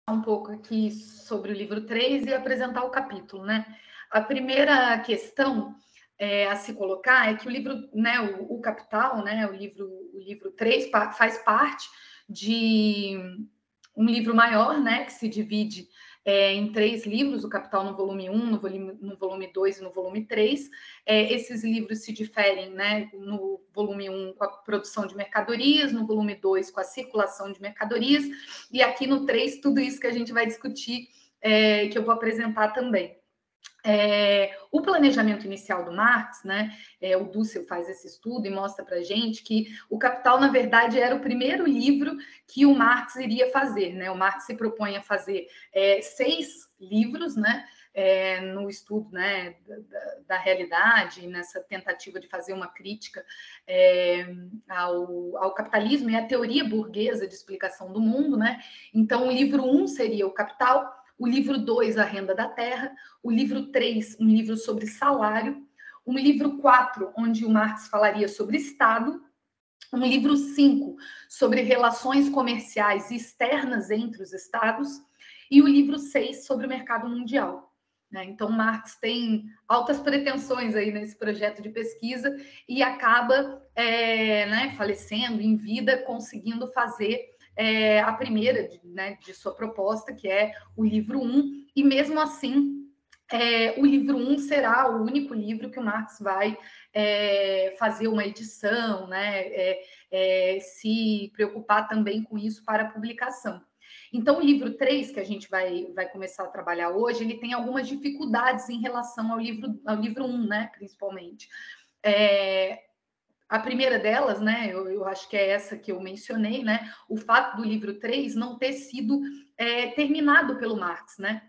um pouco aqui sobre o livro 3 e apresentar o capítulo, né? A primeira questão a se colocar é que o livro, né, o Capital, né, o livro 3 faz parte de um livro maior, né, que se divide em 3 livros, o Capital no volume 1, no volume 2 e no volume 3. Esses livros se diferem, né, no volume 1 com a produção de mercadorias, no volume 2 com a circulação de mercadorias, e aqui no 3 tudo isso que a gente vai discutir, que eu vou apresentar também. O planejamento inicial do Marx, né, o Dussel faz esse estudo e mostra para a gente que o Capital, na verdade, era o primeiro livro que o Marx iria fazer, né? O Marx se propõe a fazer 6 livros, né, no estudo, né, da realidade, nessa tentativa de fazer uma crítica ao capitalismo e à teoria burguesa de explicação do mundo, né? Então, o livro 1 seria o Capital, o livro 2, A Renda da Terra, o livro 3, um livro sobre salário, um livro 4, onde o Marx falaria sobre Estado, um livro 5, sobre relações comerciais externas entre os Estados, e o livro 6, sobre o mercado mundial. Então, Marx tem altas pretensões aí nesse projeto de pesquisa e acaba falecendo em vida, conseguindo fazer a primeira de sua proposta, que é o livro 1, e mesmo assim, o livro 1 será o único livro que o Marx vai fazer uma edição, né, se preocupar também com isso para a publicação. Então, o livro 3, que a gente vai começar a trabalhar hoje, ele tem algumas dificuldades em relação ao livro 1, né, principalmente. A primeira delas, né, eu acho que é essa que eu mencionei, né, o fato do livro 3 não ter sido terminado pelo Marx, né?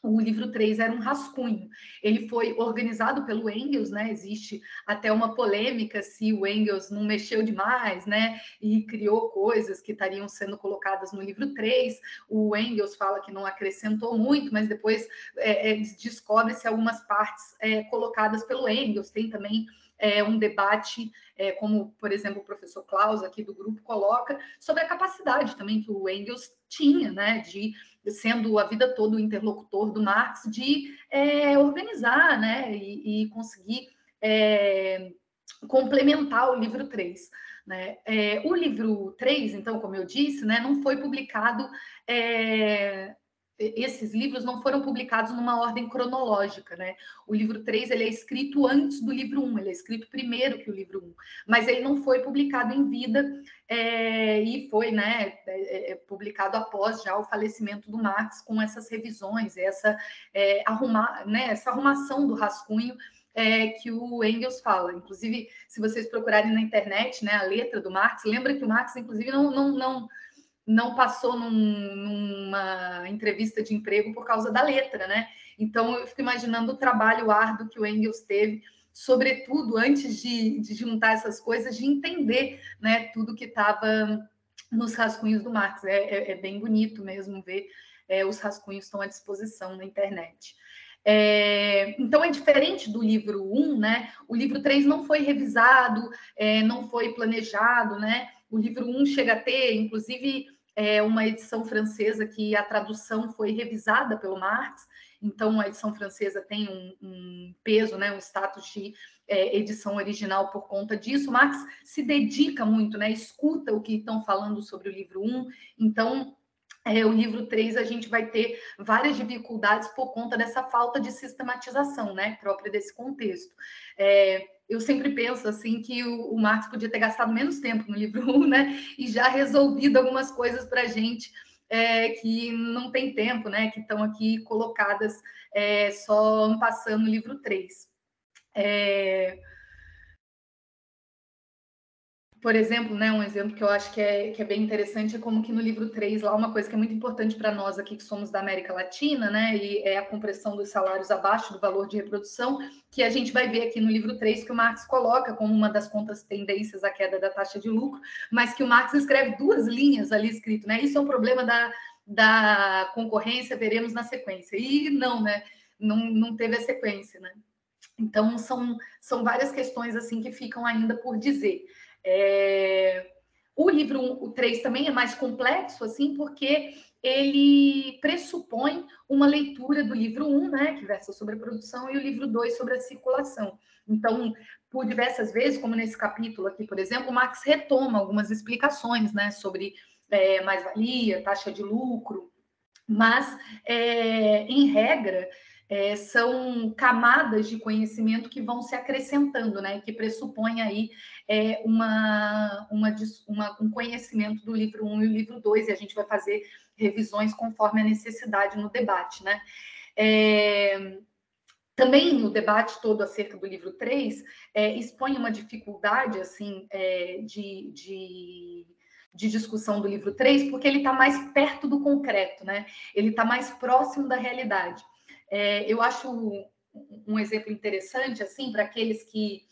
O livro 3 era um rascunho. Ele foi organizado pelo Engels, né? Existe até uma polêmica se o Engels não mexeu demais, né? E criou coisas que estariam sendo colocadas no livro 3. O Engels fala que não acrescentou muito, mas depois descobre-se algumas partes colocadas pelo Engels. Tem também um debate, como, por exemplo, o professor Klaus, aqui do grupo, coloca, sobre a capacidade também que o Engels tinha, né, de, sendo a vida toda o interlocutor do Marx, de organizar, né, e conseguir complementar o livro 3. Né? O livro 3, então, como eu disse, né, não foi publicado... esses livros não foram publicados numa ordem cronológica, né? O livro 3, ele é escrito antes do livro 1, ele é escrito primeiro que o livro 1, mas ele não foi publicado em vida e foi, né, publicado após já o falecimento do Marx, com essas revisões, essa arrumação do rascunho que o Engels fala. Inclusive, se vocês procurarem na internet, né, a letra do Marx, lembra que o Marx, inclusive, não passou numa entrevista de emprego por causa da letra, né? Então, eu fico imaginando o trabalho árduo que o Engels teve, sobretudo antes de juntar essas coisas, de entender, né, tudo que estava nos rascunhos do Marx. É bem bonito mesmo ver os rascunhos estão à disposição na internet. Então, é diferente do livro 1, né? O livro 3 não foi revisado, não foi planejado, né? O livro 1 chega a ter, inclusive, uma edição francesa que a tradução foi revisada pelo Marx, então a edição francesa tem um peso, né, um status de edição original por conta disso. Marx se dedica muito, né, escuta o que estão falando sobre o livro 1, então o livro 3 a gente vai ter várias dificuldades por conta dessa falta de sistematização, né, própria desse contexto. Eu sempre penso assim que o Marx podia ter gastado menos tempo no livro 1, né, e já resolvido algumas coisas para a gente que não tem tempo, né, que estão aqui colocadas só passando no livro 3. Por exemplo, né, um exemplo que eu acho que é bem interessante é como que no livro 3, lá, uma coisa que é muito importante para nós aqui que somos da América Latina, né, e é a compressão dos salários abaixo do valor de reprodução, que a gente vai ver aqui no livro 3 que o Marx coloca como uma das contratendências à queda da taxa de lucro, mas que o Marx escreve 2 linhas ali escrito, né, isso é um problema da concorrência, veremos na sequência. E não, né, não teve a sequência, né. Então, são várias questões assim que ficam ainda por dizer. O livro 3 também é mais complexo, assim, porque ele pressupõe uma leitura do livro 1, né, que versa sobre a produção, e o livro 2 sobre a circulação. Então, por diversas vezes, como nesse capítulo aqui, por exemplo, Marx retoma algumas explicações, né, sobre mais-valia, taxa de lucro, mas, em regra, são camadas de conhecimento que vão se acrescentando, né, que pressupõem aí um conhecimento do livro 1 e o livro 2, e a gente vai fazer revisões conforme a necessidade no debate, né? Também no debate todo acerca do livro 3, expõe uma dificuldade, assim, de discussão do livro 3, porque ele está mais perto do concreto, né? Ele está mais próximo da realidade. Eu acho um exemplo interessante, assim, para aqueles que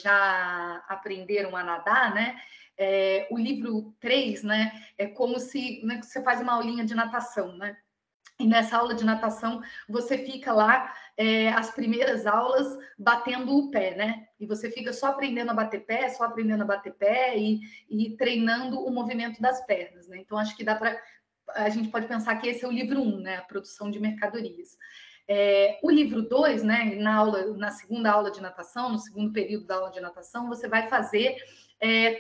já aprenderam a nadar, né? O livro 3, né? É como se, né, você faz uma aulinha de natação, né? E nessa aula de natação, você fica lá, as primeiras aulas, batendo o pé, né? E você fica só aprendendo a bater pé, só aprendendo a bater pé e treinando o movimento das pernas, né? Então, acho que dá para... A gente pode pensar que esse é o livro 1, né? A produção de mercadorias. O livro 2, né? Na segunda aula de natação, no segundo período da aula de natação, você vai fazer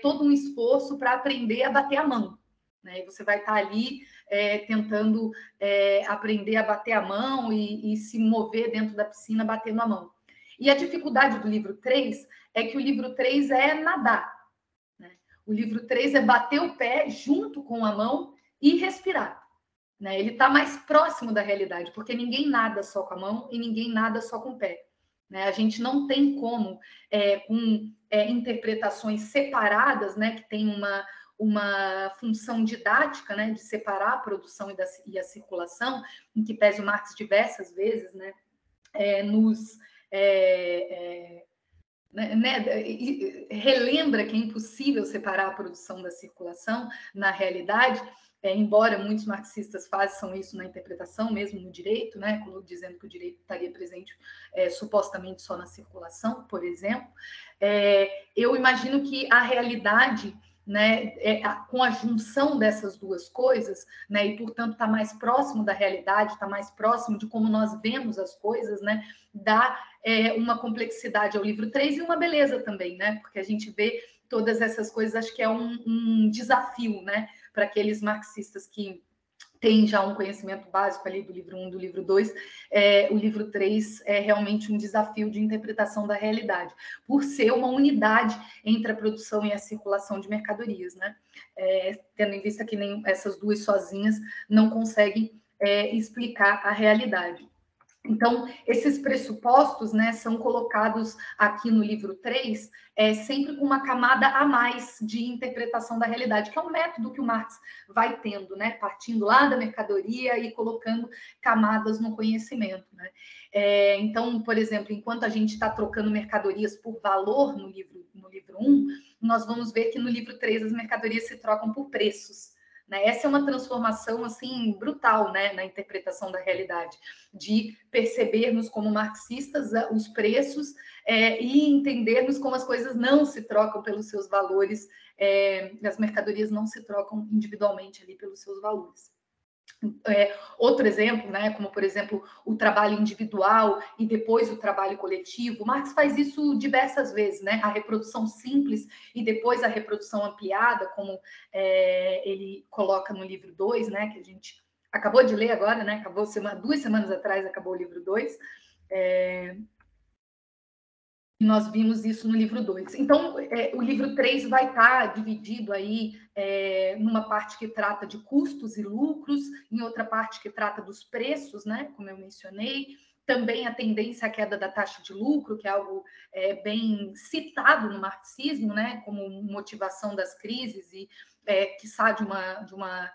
todo um esforço para aprender a bater a mão, né? E você vai estar ali tentando aprender a bater a mão e se mover dentro da piscina batendo a mão. E a dificuldade do livro 3 é que o livro 3 é nadar, né? O livro 3 é bater o pé junto com a mão e respirar, né? Ele está mais próximo da realidade, porque ninguém nada só com a mão e ninguém nada só com o pé, né? A gente não tem como, com interpretações separadas, né, que tem uma função didática, né, de separar a produção e a circulação, em que pese o Marx diversas vezes, né, relembra que é impossível separar a produção da circulação na realidade, embora muitos marxistas façam isso na interpretação, mesmo no direito, né, dizendo que o direito estaria presente supostamente só na circulação, por exemplo. Eu imagino que a realidade, né, com a junção dessas duas coisas, né, e portanto está mais próximo da realidade, está mais próximo de como nós vemos as coisas, né, dá uma complexidade ao livro 3 e uma beleza também, né, porque a gente vê todas essas coisas, acho que é um desafio, né, para aqueles marxistas que tem já um conhecimento básico ali do livro 1, do livro 2, o livro 3 é realmente um desafio de interpretação da realidade, por ser uma unidade entre a produção e a circulação de mercadorias, né? Tendo em vista que nem essas duas sozinhas não conseguem explicar a realidade. Então, esses pressupostos, né, são colocados aqui no livro 3, sempre com uma camada a mais de interpretação da realidade, que é um método que o Marx vai tendo, né, partindo lá da mercadoria e colocando camadas no conhecimento, né? Então, por exemplo, enquanto a gente está trocando mercadorias por valor no livro 1, nós vamos ver que no livro 3 as mercadorias se trocam por preços, né? Essa é uma transformação assim brutal, né, na interpretação da realidade, de percebermos como marxistas os preços e entendermos como as coisas não se trocam pelos seus valores, as mercadorias não se trocam individualmente ali pelos seus valores. Outro exemplo, né, como por exemplo o trabalho individual e depois o trabalho coletivo, Marx faz isso diversas vezes, né, a reprodução simples e depois a reprodução ampliada, como ele coloca no livro 2, né, que a gente acabou de ler agora, né, 2 semanas atrás acabou o livro 2, e nós vimos isso no livro 2. Então, o livro 3 vai estar dividido aí numa parte que trata de custos e lucros, em outra parte que trata dos preços, né, como eu mencionei, também a tendência à queda da taxa de lucro, que é algo bem citado no marxismo, né, como motivação das crises e, quiçá, de uma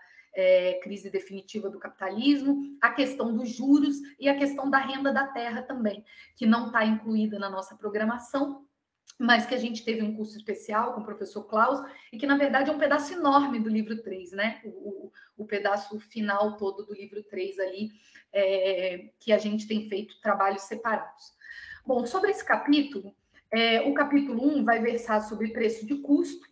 crise definitiva do capitalismo, a questão dos juros e a questão da renda da terra também, que não está incluída na nossa programação, mas que a gente teve um curso especial com o professor Klaus, e que, na verdade, é um pedaço enorme do livro 3, né? O pedaço final todo do livro 3 ali, que a gente tem feito trabalhos separados. Bom, sobre esse capítulo, o capítulo 1 vai versar sobre preço de custo,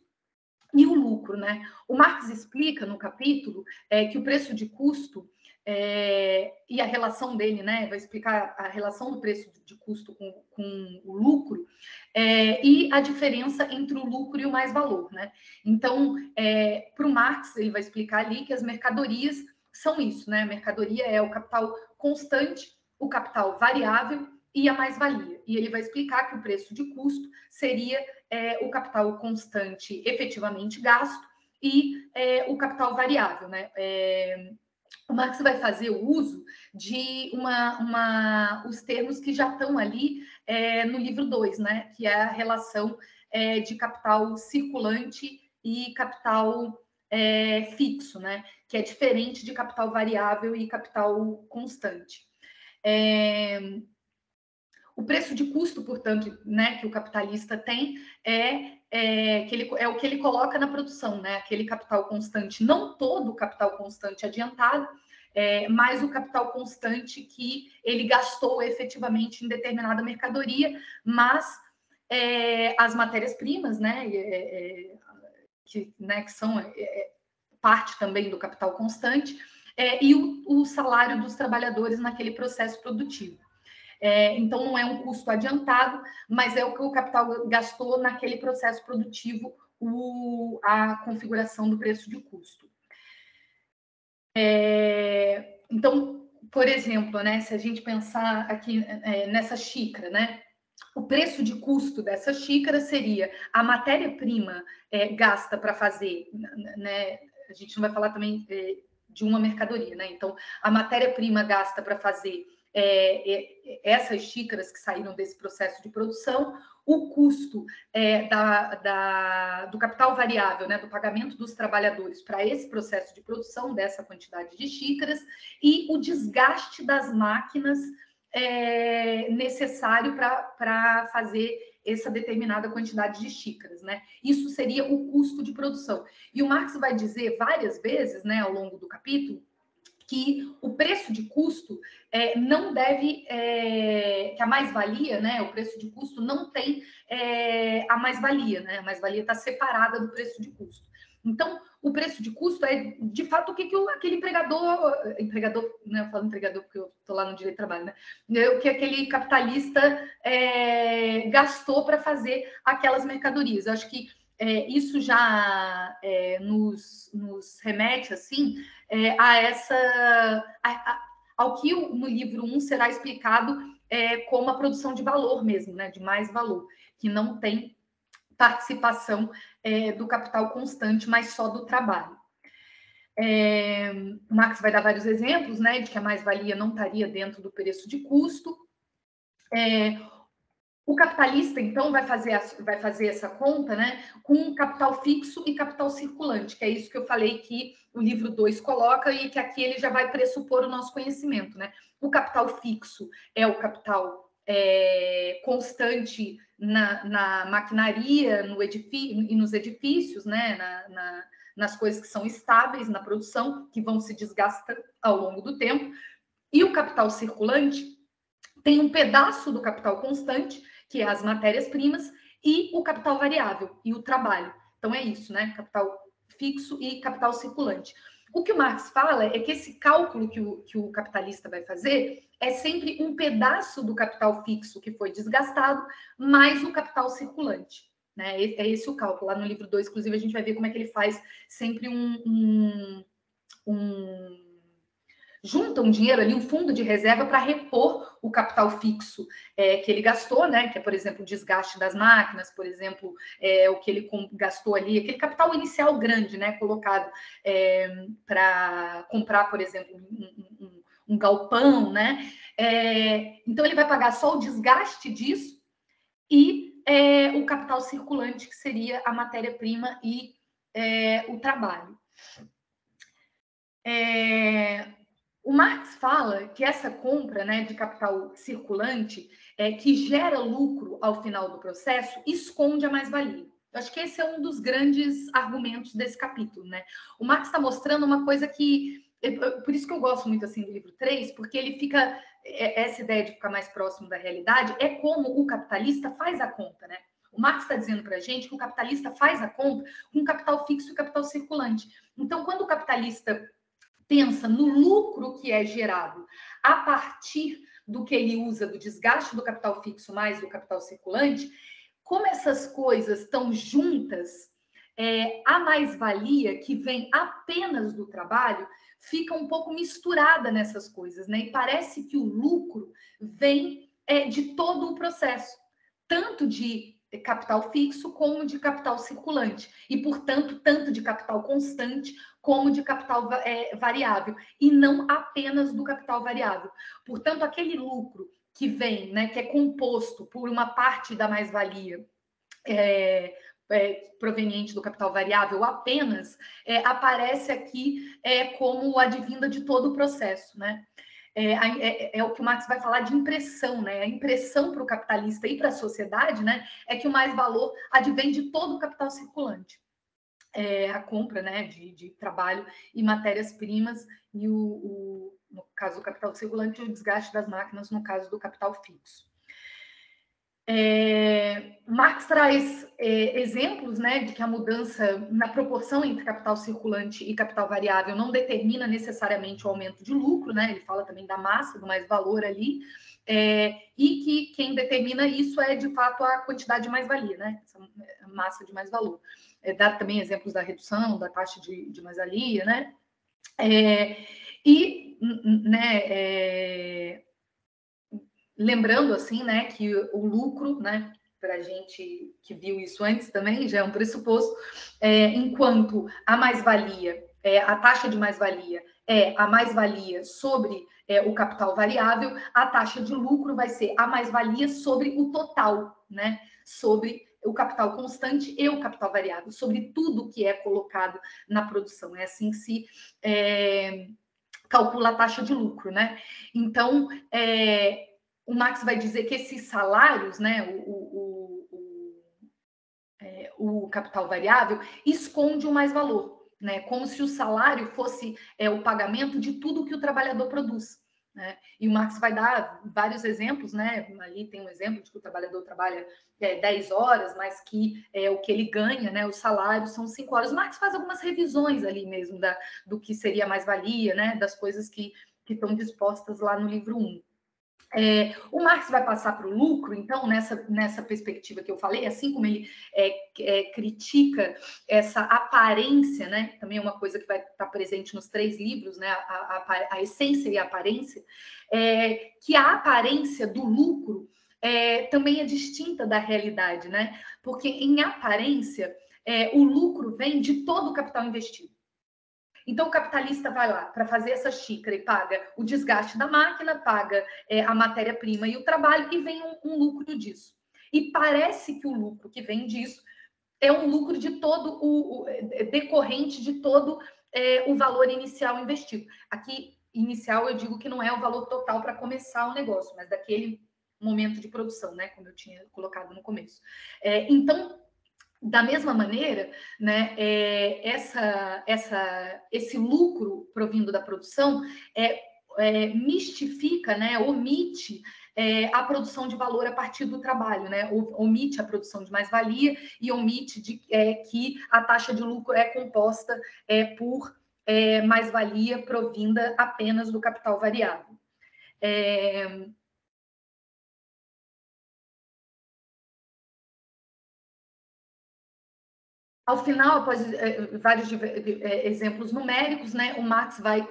e o lucro, né? O Marx explica no capítulo que o preço de custo e a relação dele, né? Vai explicar a relação do preço de custo com o lucro e a diferença entre o lucro e o mais-valor, né? Então, para o Marx, ele vai explicar ali que as mercadorias são isso, né? A mercadoria é o capital constante, o capital variável e a mais-valia. E ele vai explicar que o preço de custo seria o capital constante efetivamente gasto e o capital variável, né? O Marx vai fazer o uso de os termos que já estão ali no livro 2, né? Que é a relação de capital circulante e capital fixo, né? Que é diferente de capital variável e capital constante. O preço de custo, portanto, né, que o capitalista tem é o que ele coloca na produção, né? Aquele capital constante, não todo o capital constante adiantado, mas o capital constante que ele gastou efetivamente em determinada mercadoria, mas as matérias-primas, né, que são parte também do capital constante, e o salário dos trabalhadores naquele processo produtivo. Então, não é um custo adiantado, mas é o que o capital gastou naquele processo produtivo, a configuração do preço de custo. Então, por exemplo, né, se a gente pensar aqui nessa xícara, né, o preço de custo dessa xícara seria a matéria-prima gasta para fazer, né, a gente não vai falar também de uma mercadoria, né? Então, a matéria-prima gasta para fazer essas xícaras que saíram desse processo de produção, o custo do capital variável, né, do pagamento dos trabalhadores para esse processo de produção dessa quantidade de xícaras e o desgaste das máquinas necessário para fazer essa determinada quantidade de xícaras, né? Isso seria o custo de produção. E o Marx vai dizer várias vezes, né, ao longo do capítulo, que o preço de custo não deve, que a mais-valia, né, o preço de custo não tem a mais-valia, né? A mais-valia está separada do preço de custo. Então, o preço de custo é, de fato, o que aquele empregador, né, eu falo empregador porque eu estou lá no direito do trabalho, né? O que aquele capitalista gastou para fazer aquelas mercadorias. Eu acho que isso já nos remete, assim, ao que no livro 1 será explicado como a produção de valor mesmo, né, de mais valor, que não tem participação do capital constante, mas só do trabalho. O Marx vai dar vários exemplos, né, de que a mais-valia não estaria dentro do preço de custo. O capitalista, então, vai fazer essa conta, né, com capital fixo e capital circulante, que é isso que eu falei que o livro 2 coloca e que aqui ele já vai pressupor o nosso conhecimento, né? O capital fixo é o capital constante na maquinaria, e nos edifícios, né, nas coisas que são estáveis na produção, que vão se desgastando ao longo do tempo. E o capital circulante tem um pedaço do capital constante, que é as matérias-primas, e o capital variável, e o trabalho. Então, é isso, né? Capital fixo e capital circulante. O que o Marx fala é que esse cálculo que o capitalista vai fazer é sempre um pedaço do capital fixo que foi desgastado, mais o capital circulante. Né? É esse o cálculo. Lá no livro 2, inclusive, a gente vai ver como é que ele faz sempre junta um dinheiro ali, um fundo de reserva para repor o capital fixo que ele gastou, né? Que é, por exemplo, o desgaste das máquinas, por exemplo, o que ele gastou ali, aquele capital inicial grande, né? Colocado para comprar, por exemplo, um galpão, né? Então ele vai pagar só o desgaste disso e o capital circulante, que seria a matéria-prima e o trabalho. O Marx fala que essa compra, né, de capital circulante, que gera lucro ao final do processo, esconde a mais-valia. Eu acho que esse é um dos grandes argumentos desse capítulo, né? O Marx está mostrando uma coisa que... Por isso que eu gosto muito assim do livro 3, porque ele fica... Essa ideia de ficar mais próximo da realidade é como o capitalista faz a conta, né? O Marx está dizendo para a gente que o capitalista faz a conta com capital fixo e capital circulante. Então, quando o capitalista pensa no lucro que é gerado a partir do que ele usa do desgaste do capital fixo mais do capital circulante, como essas coisas estão juntas, a mais-valia que vem apenas do trabalho fica um pouco misturada nessas coisas, né? E parece que o lucro vem de todo o processo, tanto de capital fixo como de capital circulante, e, portanto, tanto de capital constante como de capital variável, e não apenas do capital variável. Portanto, aquele lucro que vem, né, que é composto por uma parte da mais-valia proveniente do capital variável apenas, aparece aqui como advinda de todo o processo, né? É o que o Marx vai falar de impressão, né? A impressão para o capitalista e para a sociedade, né, é que o mais-valor advém de todo o capital circulante. A compra, né, de trabalho e matérias-primas, e no caso do capital circulante, o desgaste das máquinas, no caso do capital fixo. Marx traz exemplos, né, de que a mudança na proporção entre capital circulante e capital variável não determina necessariamente o aumento de lucro, né? Ele fala também da massa, do mais-valor ali, e que quem determina isso é, de fato, a quantidade de mais-valia, né? Essa massa de mais-valor. Dá também exemplos da redução da taxa de mais-valia, né? Lembrando, assim, né, que o lucro, né, para a gente que viu isso antes também, já é um pressuposto, enquanto a mais-valia, a taxa de mais-valia é a mais-valia sobre o capital variável, a taxa de lucro vai ser a mais-valia sobre o total, né, sobre o capital constante e o capital variável, sobre tudo que é colocado na produção. É assim que se calcula a taxa de lucro, né? Então, o Marx vai dizer que esses salários, né, o capital variável, esconde o mais-valor, né? Como se o salário fosse o pagamento de tudo que o trabalhador produz, né? E o Marx vai dar vários exemplos, né? Ali tem um exemplo de que o trabalhador trabalha 10 horas, mas que o que ele ganha, né? O salário são 5 horas. O Marx faz algumas revisões ali mesmo do que seria mais-valia, né? Das coisas que estão dispostas lá no livro 1. O Marx vai passar para o lucro, então, nessa perspectiva que eu falei, assim como ele critica essa aparência, né? Também é uma coisa que vai estar presente nos 3 livros, né? A essência e a aparência, que a aparência do lucro também é distinta da realidade, né? Porque, em aparência, o lucro vem de todo o capital investido. Então, o capitalista vai lá para fazer essa xícara e paga o desgaste da máquina, paga a matéria-prima e o trabalho, e vem um lucro disso. E parece que o lucro que vem disso é um lucro de todo decorrente de todo o valor inicial investido. Aqui, inicial, eu digo que não é o valor total para começar o negócio, mas daquele momento de produção, né? Como eu tinha colocado no começo. Então, da mesma maneira, né, esse lucro provindo da produção mistifica, né, omite a produção de valor a partir do trabalho, né, omite a produção de mais-valia e omite que a taxa de lucro é composta por mais-valia provinda apenas do capital variável. Ao final, após vários exemplos numéricos, né, o Marx vai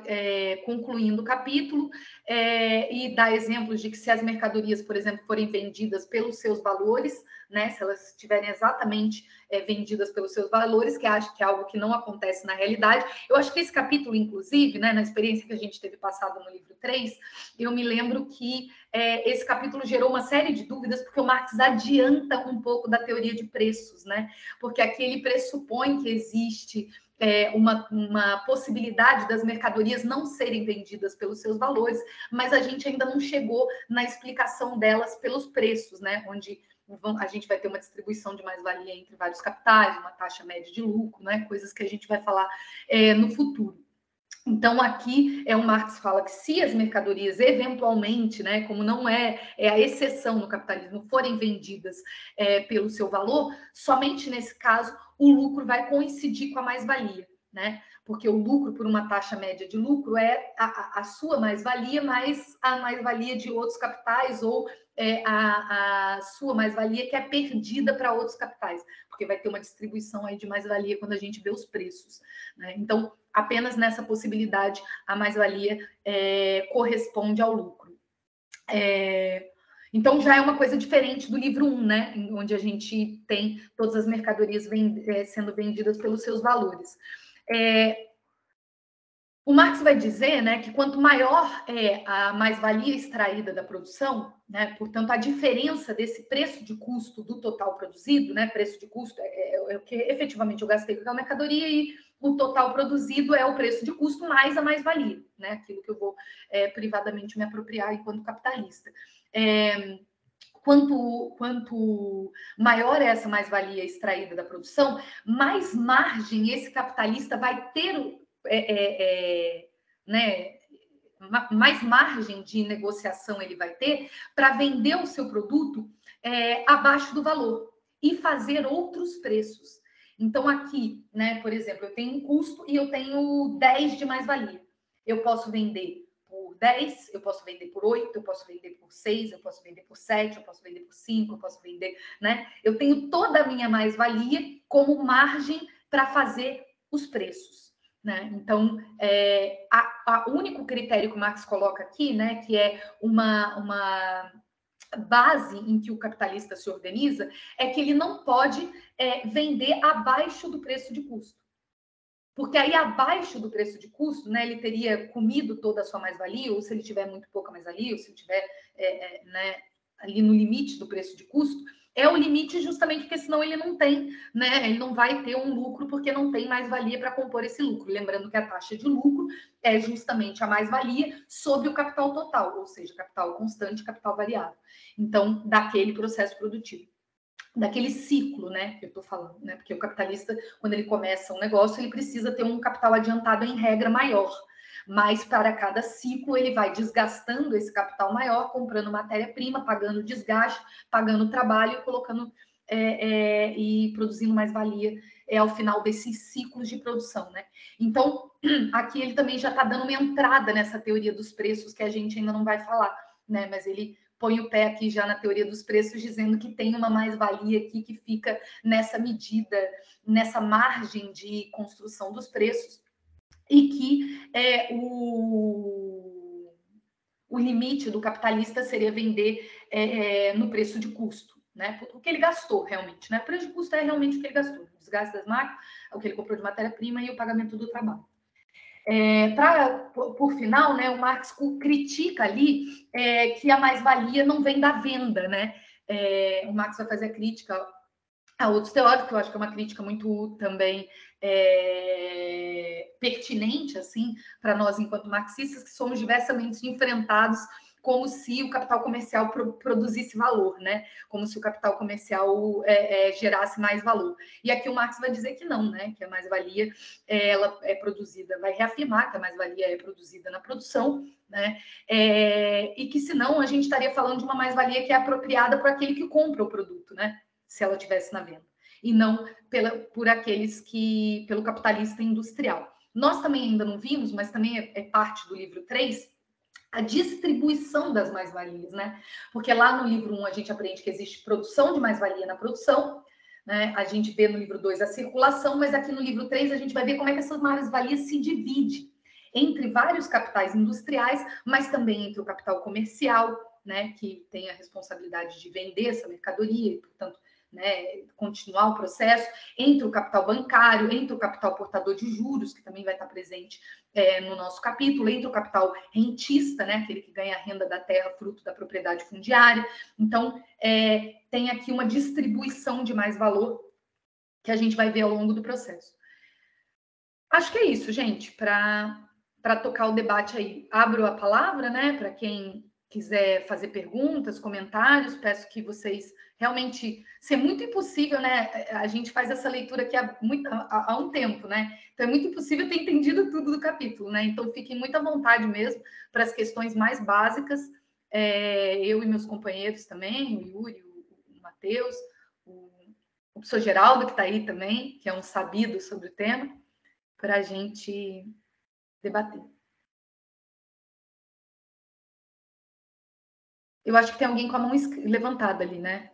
concluindo o capítulo e dá exemplos de que se as mercadorias, por exemplo, forem vendidas pelos seus valores, né, se elas estiverem exatamente vendidas pelos seus valores, que acho que é algo que não acontece na realidade. Eu acho que esse capítulo, inclusive, né, na experiência que a gente teve passado no livro 3, eu me lembro que esse capítulo gerou uma série de dúvidas, porque o Marx adianta um pouco da teoria de preços, né? Porque aqui ele pressupõe que existe uma possibilidade das mercadorias não serem vendidas pelos seus valores, mas a gente ainda não chegou na explicação delas pelos preços, né? Onde a gente vai ter uma distribuição de mais-valia entre vários capitais, uma taxa média de lucro, né? Coisas que a gente vai falar no futuro. Então, aqui o Marx fala que se as mercadorias eventualmente, né, como não é a exceção no capitalismo, forem vendidas pelo seu valor, somente nesse caso o lucro vai coincidir com a mais-valia, né? Porque o lucro por uma taxa média de lucro é a sua mais-valia mais a mais-valia de outros capitais ou a sua mais-valia que é perdida para outros capitais, porque vai ter uma distribuição aí de mais-valia quando a gente vê os preços, né? Então, apenas nessa possibilidade, a mais-valia corresponde ao lucro. Então, já é uma coisa diferente do livro 1, né? Onde a gente tem todas as mercadorias sendo vendidas pelos seus valores. O Marx vai dizer, né, que quanto maior é a mais-valia extraída da produção, né, portanto, a diferença desse preço de custo do total produzido, né, preço de custo é o que efetivamente eu gastei com aquela mercadoria e o total produzido é o preço de custo mais a mais-valia, né, aquilo que eu vou privadamente me apropriar enquanto capitalista. Quanto maior é essa mais-valia extraída da produção, mais margem esse capitalista vai ter né, mais margem de negociação ele vai ter para vender o seu produto abaixo do valor e fazer outros preços. Então, aqui, né, por exemplo, eu tenho um custo e eu tenho 10 de mais-valia. Eu posso vender por 10, eu posso vender por 8, eu posso vender por 6, eu posso vender por 7, eu posso vender por 5, eu posso vender, né? Eu tenho toda a minha mais-valia como margem para fazer os preços. Né? Então, o único critério que o Marx coloca aqui, né, que é uma base em que o capitalista se organiza, é que ele não pode vender abaixo do preço de custo. Porque aí, abaixo do preço de custo, né, ele teria comido toda a sua mais-valia, ou se ele tiver muito pouca mais-valia, ou se ele tiver né, ali no limite do preço de custo, é o limite justamente porque senão ele não tem, né? Ele não vai ter um lucro porque não tem mais-valia para compor esse lucro. Lembrando que a taxa de lucro é justamente a mais-valia sobre o capital total, ou seja, capital constante, capital variável. Então, daquele processo produtivo, daquele ciclo, né, que eu estou falando, né? Porque o capitalista, quando ele começa um negócio, ele precisa ter um capital adiantado em regra maior. Mas para cada ciclo ele vai desgastando esse capital maior, comprando matéria-prima, pagando desgaste, pagando trabalho e colocando e produzindo mais valia ao final desses ciclos de produção, né? Então, aqui ele também já está dando uma entrada nessa teoria dos preços que a gente ainda não vai falar, né? Mas ele põe o pé aqui já na teoria dos preços, dizendo que tem uma mais-valia aqui que fica nessa medida, nessa margem de construção dos preços, e que o limite do capitalista seria vender no preço de custo, né? O que ele gastou realmente, né? O preço de custo é realmente o que ele gastou, o desgaste das máquinas, o que ele comprou de matéria-prima e o pagamento do trabalho. Por final, né, o Marx critica ali que a mais-valia não vem da venda, né? O Marx vai fazer a crítica a outros teóricos, que eu acho que é uma crítica muito também pertinente, assim, para nós enquanto marxistas, que somos diversamente enfrentados como se o capital comercial produzisse valor, né? Como se o capital comercial gerasse mais valor. E aqui o Marx vai dizer que não, né? Que a mais-valia ela é produzida, vai reafirmar que a mais-valia é produzida na produção, né? E que senão a gente estaria falando de uma mais-valia que é apropriada por aquele que compra o produto, né? Se ela tivesse na venda, e não por aqueles que, pelo capitalista industrial. Nós também ainda não vimos, mas também é parte do livro 3, a distribuição das mais-valias, né? Porque lá no livro 1 a gente aprende que existe produção de mais-valia na produção, né? A gente vê no livro 2 a circulação, mas aqui no livro 3 a gente vai ver como é que essas mais-valias se dividem entre vários capitais industriais, mas também entre o capital comercial, né? Que tem a responsabilidade de vender essa mercadoria e, portanto, né, continuar o processo, entre o capital bancário, entre o capital portador de juros, que também vai estar presente no nosso capítulo, entre o capital rentista, né, aquele que ganha a renda da terra fruto da propriedade fundiária. Então, tem aqui uma distribuição de mais valor que a gente vai ver ao longo do processo. Acho que é isso, gente, para tocar o debate aí. Abro a palavra, né, para quem quiser fazer perguntas, comentários, peço que vocês realmente ser muito impossível, né? A gente faz essa leitura aqui há um tempo, né? Então é muito impossível ter entendido tudo do capítulo, né? Então fiquem muito à vontade mesmo para as questões mais básicas. Eu e meus companheiros também, o Yuri, o Matheus, o professor Geraldo, que está aí também, que é um sabido sobre o tema, para a gente debater. Eu acho que tem alguém com a mão levantada ali, né?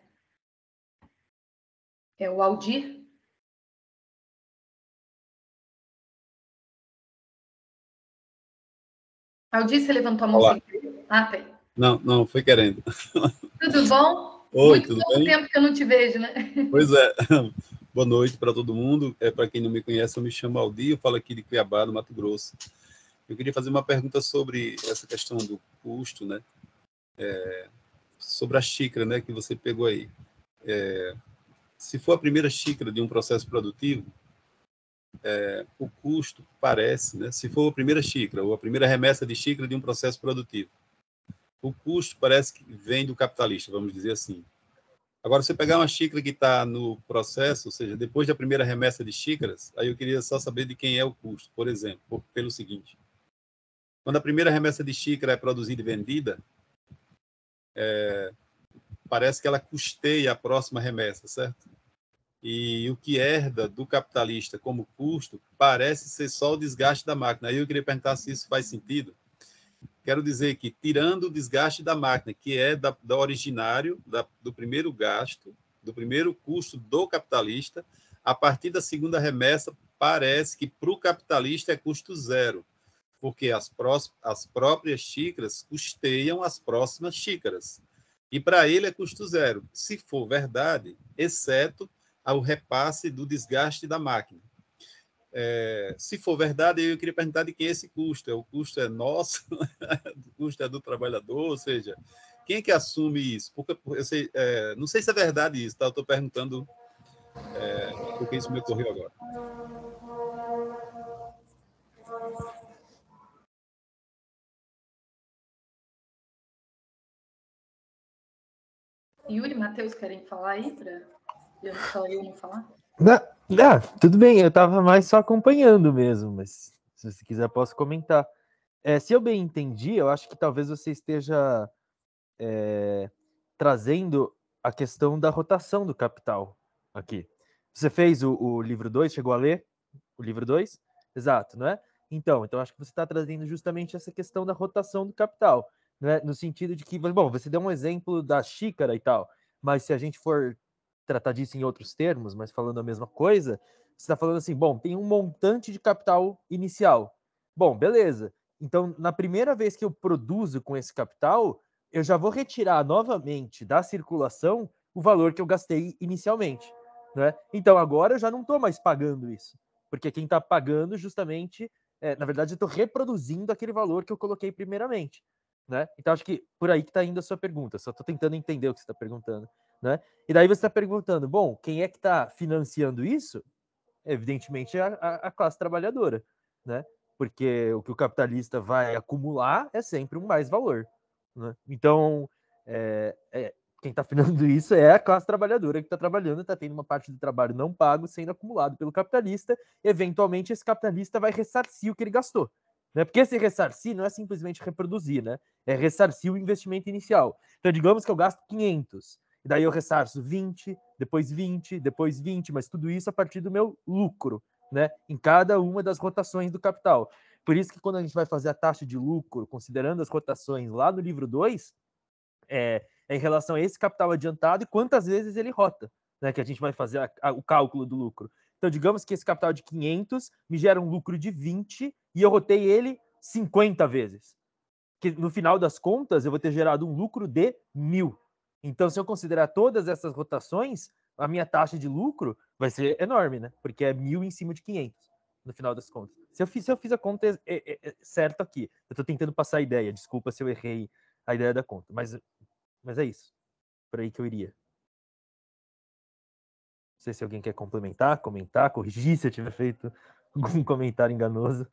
É o Aldir. Aldir, você levantou a mão sem querer? Ah, tá aí. Não, foi querendo. Tudo bom? Oi, Muito tudo bom bem? tempo que eu não te vejo, né? Pois é. Boa noite para todo mundo. Para quem não me conhece, eu me chamo Aldir, eu falo aqui de Cuiabá, no Mato Grosso. Eu queria fazer uma pergunta sobre essa questão do custo, né? Sobre a xícara, né, que você pegou aí. Se for a primeira xícara de um processo produtivo, o custo parece, né? Se for a primeira xícara ou a primeira remessa de xícara de um processo produtivo, o custo parece que vem do capitalista, vamos dizer assim. Agora, se você pegar uma xícara que está no processo, ou seja, depois da primeira remessa de xícaras, aí eu queria só saber de quem é o custo, por exemplo, pelo seguinte. Quando a primeira remessa de xícara é produzida e vendida, parece que ela custeia a próxima remessa, certo? E o que herda do capitalista como custo parece ser só o desgaste da máquina. Aí eu queria perguntar se isso faz sentido. Quero dizer que, tirando o desgaste da máquina, que é da originário, do primeiro gasto, do primeiro custo do capitalista, a partir da segunda remessa, parece que para o capitalista é custo zero, porque as próprias xícaras custeiam as próximas xícaras. E para ele é custo zero, se for verdade, exceto ao repasse do desgaste da máquina. Se for verdade, eu queria perguntar de quem é esse custo. O custo é nosso, o custo é do trabalhador, ou seja, quem é que assume isso? Porque eu sei, não sei se é verdade isso, tá? Eu estou perguntando porque isso me ocorreu agora. Yuri, Matheus, querem falar aí? Só eu não falar? Tudo bem, eu estava mais só acompanhando mesmo, mas se você quiser posso comentar. Se eu bem entendi, eu acho que talvez você esteja trazendo a questão da rotação do capital aqui. Você fez o livro 2, chegou a ler o livro 2? Exato, não é? Então acho que você está trazendo justamente essa questão da rotação do capital, né? No sentido de que, bom, você deu um exemplo da xícara e tal, mas se a gente for tratar disso em outros termos, mas falando a mesma coisa, você está falando assim, bom, tem um montante de capital inicial. Bom, beleza. Então, na primeira vez que eu produzo com esse capital, eu já vou retirar novamente da circulação o valor que eu gastei inicialmente, né? Então, agora eu já não estou mais pagando isso, porque quem está pagando justamente, na verdade, eu estou reproduzindo aquele valor que eu coloquei primeiramente, né? Então, acho que por aí que está indo a sua pergunta, só estou tentando entender o que você está perguntando, né? E daí você está perguntando, bom, quem é que está financiando isso? Evidentemente, a classe trabalhadora, né? Porque o que o capitalista vai acumular é sempre um mais valor, né? Então, quem está financiando isso é a classe trabalhadora que está trabalhando, está tendo uma parte do trabalho não pago sendo acumulado pelo capitalista. Eventualmente, esse capitalista vai ressarcir o que ele gastou, né? Porque esse ressarcir não é simplesmente reproduzir, né? É ressarcir o investimento inicial. Então, digamos que eu gasto 500, e daí eu ressarço 20, depois 20, depois 20, mas tudo isso a partir do meu lucro, né? Em cada uma das rotações do capital. Por isso que quando a gente vai fazer a taxa de lucro, considerando as rotações lá no livro 2, é em relação a esse capital adiantado e quantas vezes ele rota, né? Que a gente vai fazer o cálculo do lucro. Então, digamos que esse capital de 500 me gera um lucro de 20 e eu rotei ele 50 vezes. Que no final das contas, eu vou ter gerado um lucro de 1.000. Então, se eu considerar todas essas rotações, a minha taxa de lucro vai ser enorme, né? Porque é 1.000 em cima de 500, no final das contas. Se eu fiz a conta certo aqui, eu estou tentando passar a ideia, desculpa se eu errei a ideia da conta, mas é isso, por aí que eu iria. Não sei se alguém quer complementar, comentar, corrigir se eu tiver feito algum comentário enganoso.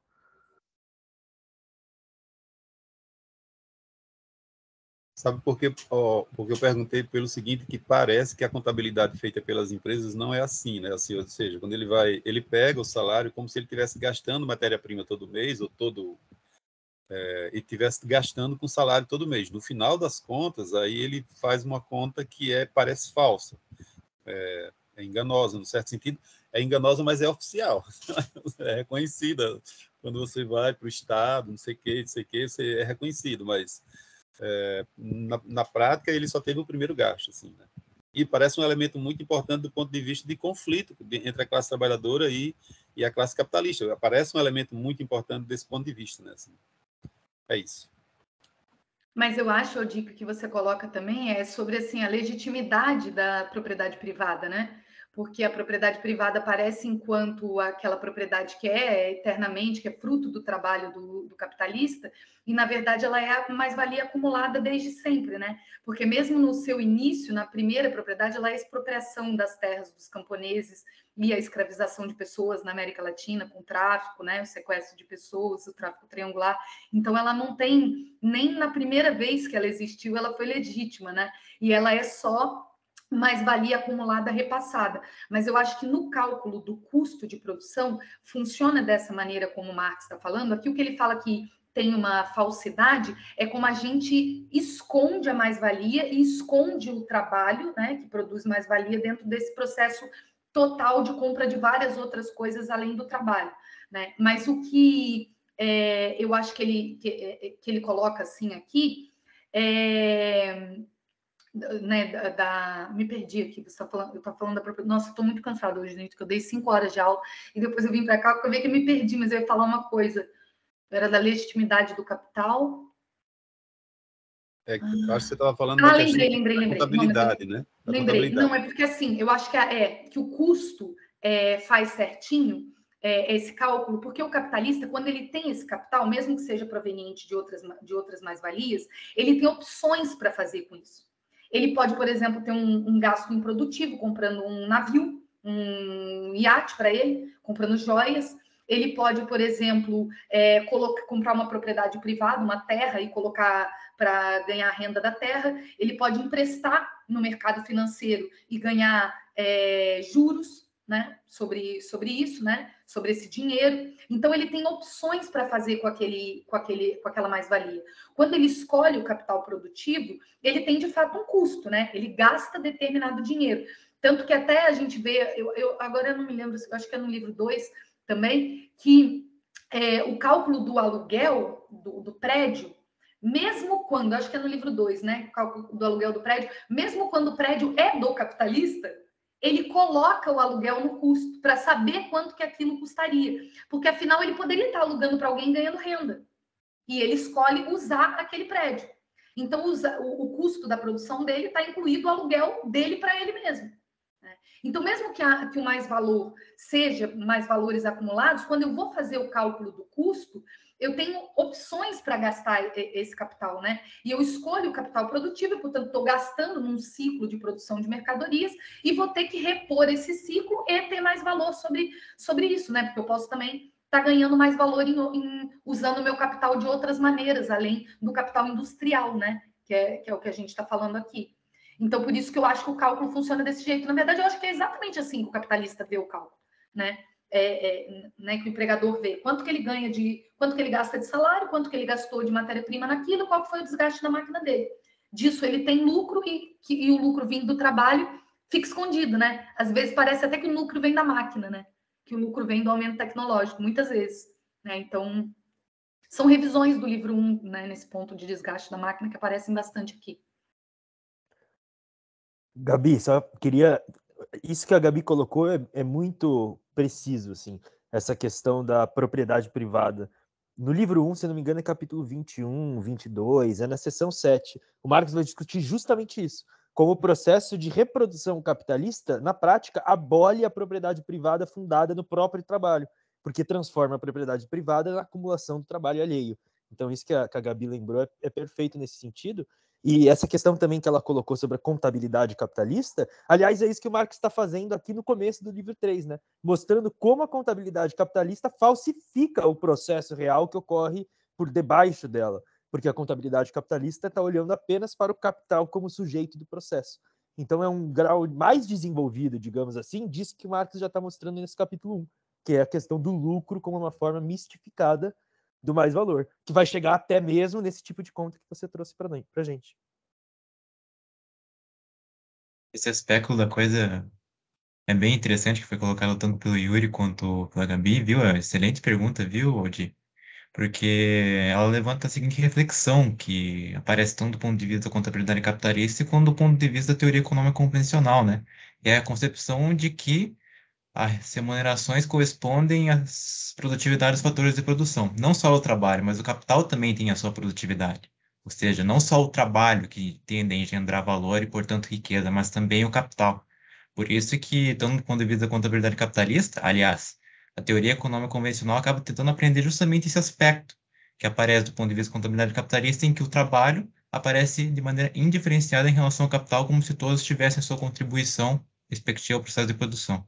Sabe por quê? Porque eu perguntei pelo seguinte, que parece que a contabilidade feita pelas empresas não é assim, né? Assim, ou seja, quando ele pega o salário como se ele estivesse gastando matéria-prima todo mês, ou e estivesse gastando com salário todo mês. No final das contas, aí ele faz uma conta que parece falsa, é enganosa, no certo sentido. É enganosa, mas é oficial, é reconhecida. Quando você vai para o Estado, não sei o que, você é reconhecido, mas na prática ele só teve o primeiro gasto, assim, né? E parece um elemento muito importante do ponto de vista de conflito entre a classe trabalhadora e a classe capitalista. Parece um elemento muito importante desse ponto de vista, né? Assim, é isso. Mas eu acho, o dica que você coloca também é sobre assim a legitimidade da propriedade privada, né? Porque a propriedade privada aparece enquanto aquela propriedade que é eternamente, que é fruto do trabalho do capitalista, e na verdade ela é a mais-valia acumulada desde sempre, né? Porque mesmo no seu início, na primeira propriedade, ela é a expropriação das terras dos camponeses e a escravização de pessoas na América Latina, com tráfico, né? O sequestro de pessoas, o tráfico triangular. Então ela não tem, nem na primeira vez que ela existiu, ela foi legítima, né? E ela é só mais-valia acumulada repassada. Mas eu acho que no cálculo do custo de produção funciona dessa maneira como o Marx está falando. Aqui o que ele fala que tem uma falsidade é como a gente esconde a mais-valia e esconde o trabalho, né, que produz mais-valia dentro desse processo total de compra de várias outras coisas além do trabalho, né? Mas o que eu acho que ele coloca assim aqui, né, me perdi aqui, você está falando, eu estou falando da própria. Nossa, estou muito cansada hoje, gente, que eu dei 5 horas de aula e depois eu vim para cá, porque eu vi que eu me perdi, mas eu ia falar uma coisa. Era da legitimidade do capital. Acho que você estava falando da questão da Lembrei. contabilidade, né? Da Lembrei. contabilidade. Não, é porque assim, eu acho que o custo faz certinho esse cálculo, porque o capitalista, quando ele tem esse capital, mesmo que seja proveniente de outras mais-valias, ele tem opções para fazer com isso. Ele pode, por exemplo, ter um gasto improdutivo, comprando um navio, um iate para ele, comprando joias. Ele pode, por exemplo, comprar uma propriedade privada, uma terra, e colocar para ganhar a renda da terra. Ele pode emprestar no mercado financeiro e ganhar juros, né, sobre isso, né, sobre esse dinheiro. Então ele tem opções para fazer com aquela mais-valia. Quando ele escolhe o capital produtivo, ele tem de fato um custo, né? Ele gasta determinado dinheiro. Tanto que até a gente vê, agora eu não me lembro, eu acho que é no livro 2 também, que o cálculo do aluguel do prédio, mesmo quando, acho que é no livro 2, né? O cálculo do aluguel do prédio, mesmo quando o prédio é do capitalista, ele coloca o aluguel no custo para saber quanto que aquilo custaria. Porque afinal ele poderia estar alugando para alguém ganhando renda. E ele escolhe usar aquele prédio. Então o custo da produção dele está incluído o aluguel dele para ele mesmo. Então, mesmo que o mais valor seja mais valores acumulados, quando eu vou fazer o cálculo do custo, eu tenho opções para gastar esse capital, né? E eu escolho o capital produtivo, portanto, estou gastando num ciclo de produção de mercadorias e vou ter que repor esse ciclo e ter mais valor sobre isso, né? Porque eu posso também estar ganhando mais valor usando o meu capital de outras maneiras, além do capital industrial, né? Que é o que a gente está falando aqui. Então, por isso que eu acho que o cálculo funciona desse jeito. Na verdade, eu acho que é exatamente assim que o capitalista vê o cálculo, né? Né, que o empregador vê quanto que ele ganha quanto que ele gasta de salário, quanto que ele gastou de matéria-prima naquilo, qual foi o desgaste da máquina dele. Disso ele tem lucro e o lucro vindo do trabalho fica escondido, né? Às vezes parece até que o lucro vem da máquina, né? Que o lucro vem do aumento tecnológico, muitas vezes, né? Então, são revisões do livro 1, né, nesse ponto de desgaste da máquina que aparecem bastante aqui. Gabi, só queria. Isso que a Gabi colocou é muito preciso, assim, essa questão da propriedade privada. No livro 1, se não me engano, é capítulo 21, 22, é na seção 7. O Marx vai discutir justamente isso. Como o processo de reprodução capitalista, na prática, abole a propriedade privada fundada no próprio trabalho, porque transforma a propriedade privada na acumulação do trabalho alheio. Então, isso que a Gabi lembrou é perfeito nesse sentido. E essa questão também que ela colocou sobre a contabilidade capitalista, aliás, é isso que o Marx está fazendo aqui no começo do livro 3, né? Mostrando como a contabilidade capitalista falsifica o processo real que ocorre por debaixo dela. porque a contabilidade capitalista está olhando apenas para o capital como sujeito do processo. Então é um grau mais desenvolvido, digamos assim, disso que o Marx já está mostrando nesse capítulo 1, que é a questão do lucro como uma forma mistificada do mais-valor, que vai chegar até mesmo nesse tipo de conta que você trouxe para a gente. Esse aspecto da coisa é bem interessante, que foi colocado tanto pelo Yuri quanto pela Gabi, viu? É uma excelente pergunta, viu, Odi? Porque ela levanta a seguinte reflexão, que aparece tanto do ponto de vista da contabilidade capitalista quanto do ponto de vista da teoria econômica convencional, né? É a concepção de que as remunerações correspondem às produtividades dos fatores de produção. Não só o trabalho, mas o capital também tem a sua produtividade. Ou seja, não só o trabalho que tende a engendrar valor e, portanto, riqueza, mas também o capital. Por isso que, tanto do ponto de vista da contabilidade capitalista, aliás, a teoria econômica convencional acaba tentando aprender justamente esse aspecto, que aparece do ponto de vista da contabilidade capitalista, em que o trabalho aparece de maneira indiferenciada em relação ao capital, como se todos tivessem a sua contribuição respectiva ao processo de produção.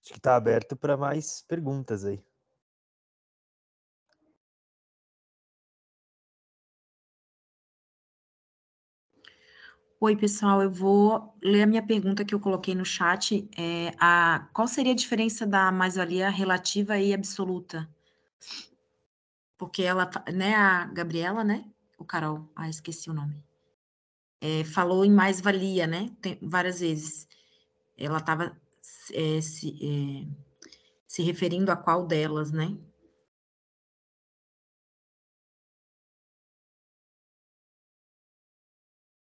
Acho que está aberto para mais perguntas aí. Oi, pessoal, eu vou ler a minha pergunta que eu coloquei no chat. Qual seria a diferença da mais-valia relativa e absoluta? Porque ela, né, a Gabriela, né? O Carol, esqueci o nome. Falou em mais-valia, né? Várias vezes. Ela estava se referindo a qual delas, né?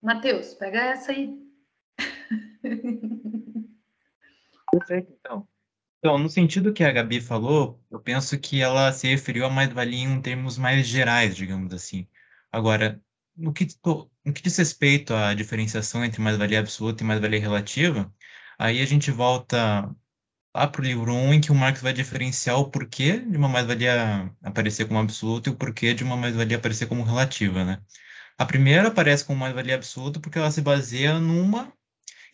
Matheus, pega essa aí. Perfeito, então. Então, no sentido que a Gabi falou, eu penso que ela se referiu a mais-valia em termos mais gerais, digamos assim. Agora, no que diz respeito à diferenciação entre mais-valia absoluta e mais-valia relativa, aí a gente volta lá para o livro 1, em que o Marx vai diferenciar o porquê de uma mais-valia aparecer como absoluta e o porquê de uma mais-valia aparecer como relativa, né? A primeira aparece como mais-valia absoluta porque ela se baseia numa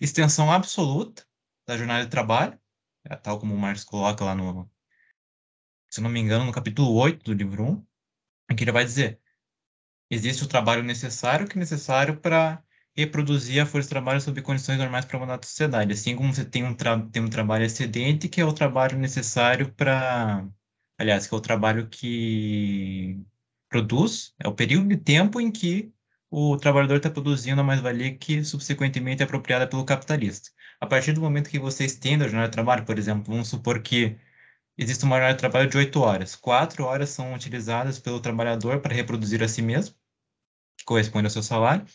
extensão absoluta da jornada de trabalho, tal como o Marx coloca lá no, se eu não me engano, no capítulo 8 do livro 1, em que ele vai dizer: existe o trabalho necessário, que é necessário para reproduzir a força de trabalho sob condições normais para uma sociedade. Assim como você tem um trabalho excedente, que é o trabalho necessário para... Aliás, que é o trabalho que produz, é o período de tempo em que o trabalhador está produzindo a mais-valia que subsequentemente é apropriada pelo capitalista. A partir do momento que você estende a jornada de trabalho, por exemplo, vamos supor que existe uma jornada de trabalho de 8 horas. 4 horas são utilizadas pelo trabalhador para reproduzir a si mesmo, que corresponde ao seu salário,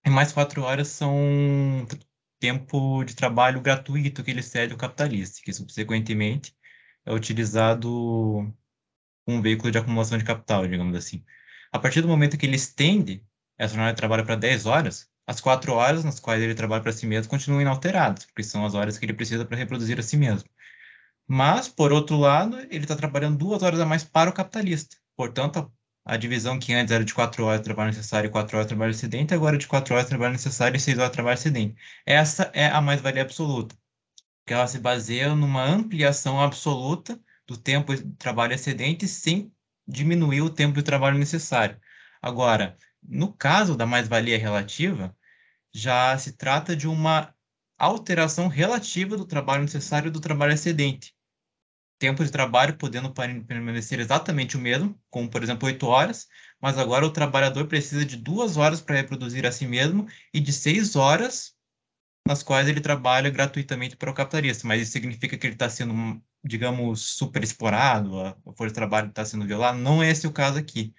e mais 4 horas são tempo de trabalho gratuito que ele cede ao capitalista, que subsequentemente é utilizado como um veículo de acumulação de capital, digamos assim. A partir do momento que ele estende essa jornada de trabalho para 10 horas, as 4 horas nas quais ele trabalha para si mesmo continuam inalteradas, porque são as horas que ele precisa para reproduzir a si mesmo. Mas, por outro lado, ele está trabalhando 2 horas a mais para o capitalista. Portanto, a divisão que antes era de 4 horas de trabalho necessário e 4 horas de trabalho excedente, agora é de 4 horas de trabalho necessário e 6 horas de trabalho excedente. Essa é a mais-valia absoluta, que ela se baseia numa ampliação absoluta do tempo de trabalho excedente sem diminuir o tempo de trabalho necessário. Agora, no caso da mais-valia relativa, já se trata de uma alteração relativa do trabalho necessário e do trabalho excedente. Tempo de trabalho podendo permanecer exatamente o mesmo, como por exemplo 8 horas, mas agora o trabalhador precisa de 2 horas para reproduzir a si mesmo e de 6 horas nas quais ele trabalha gratuitamente para o capitalista. Mas isso significa que ele está sendo, digamos, super explorado, a força de trabalho está sendo violada? Não é esse o caso aqui,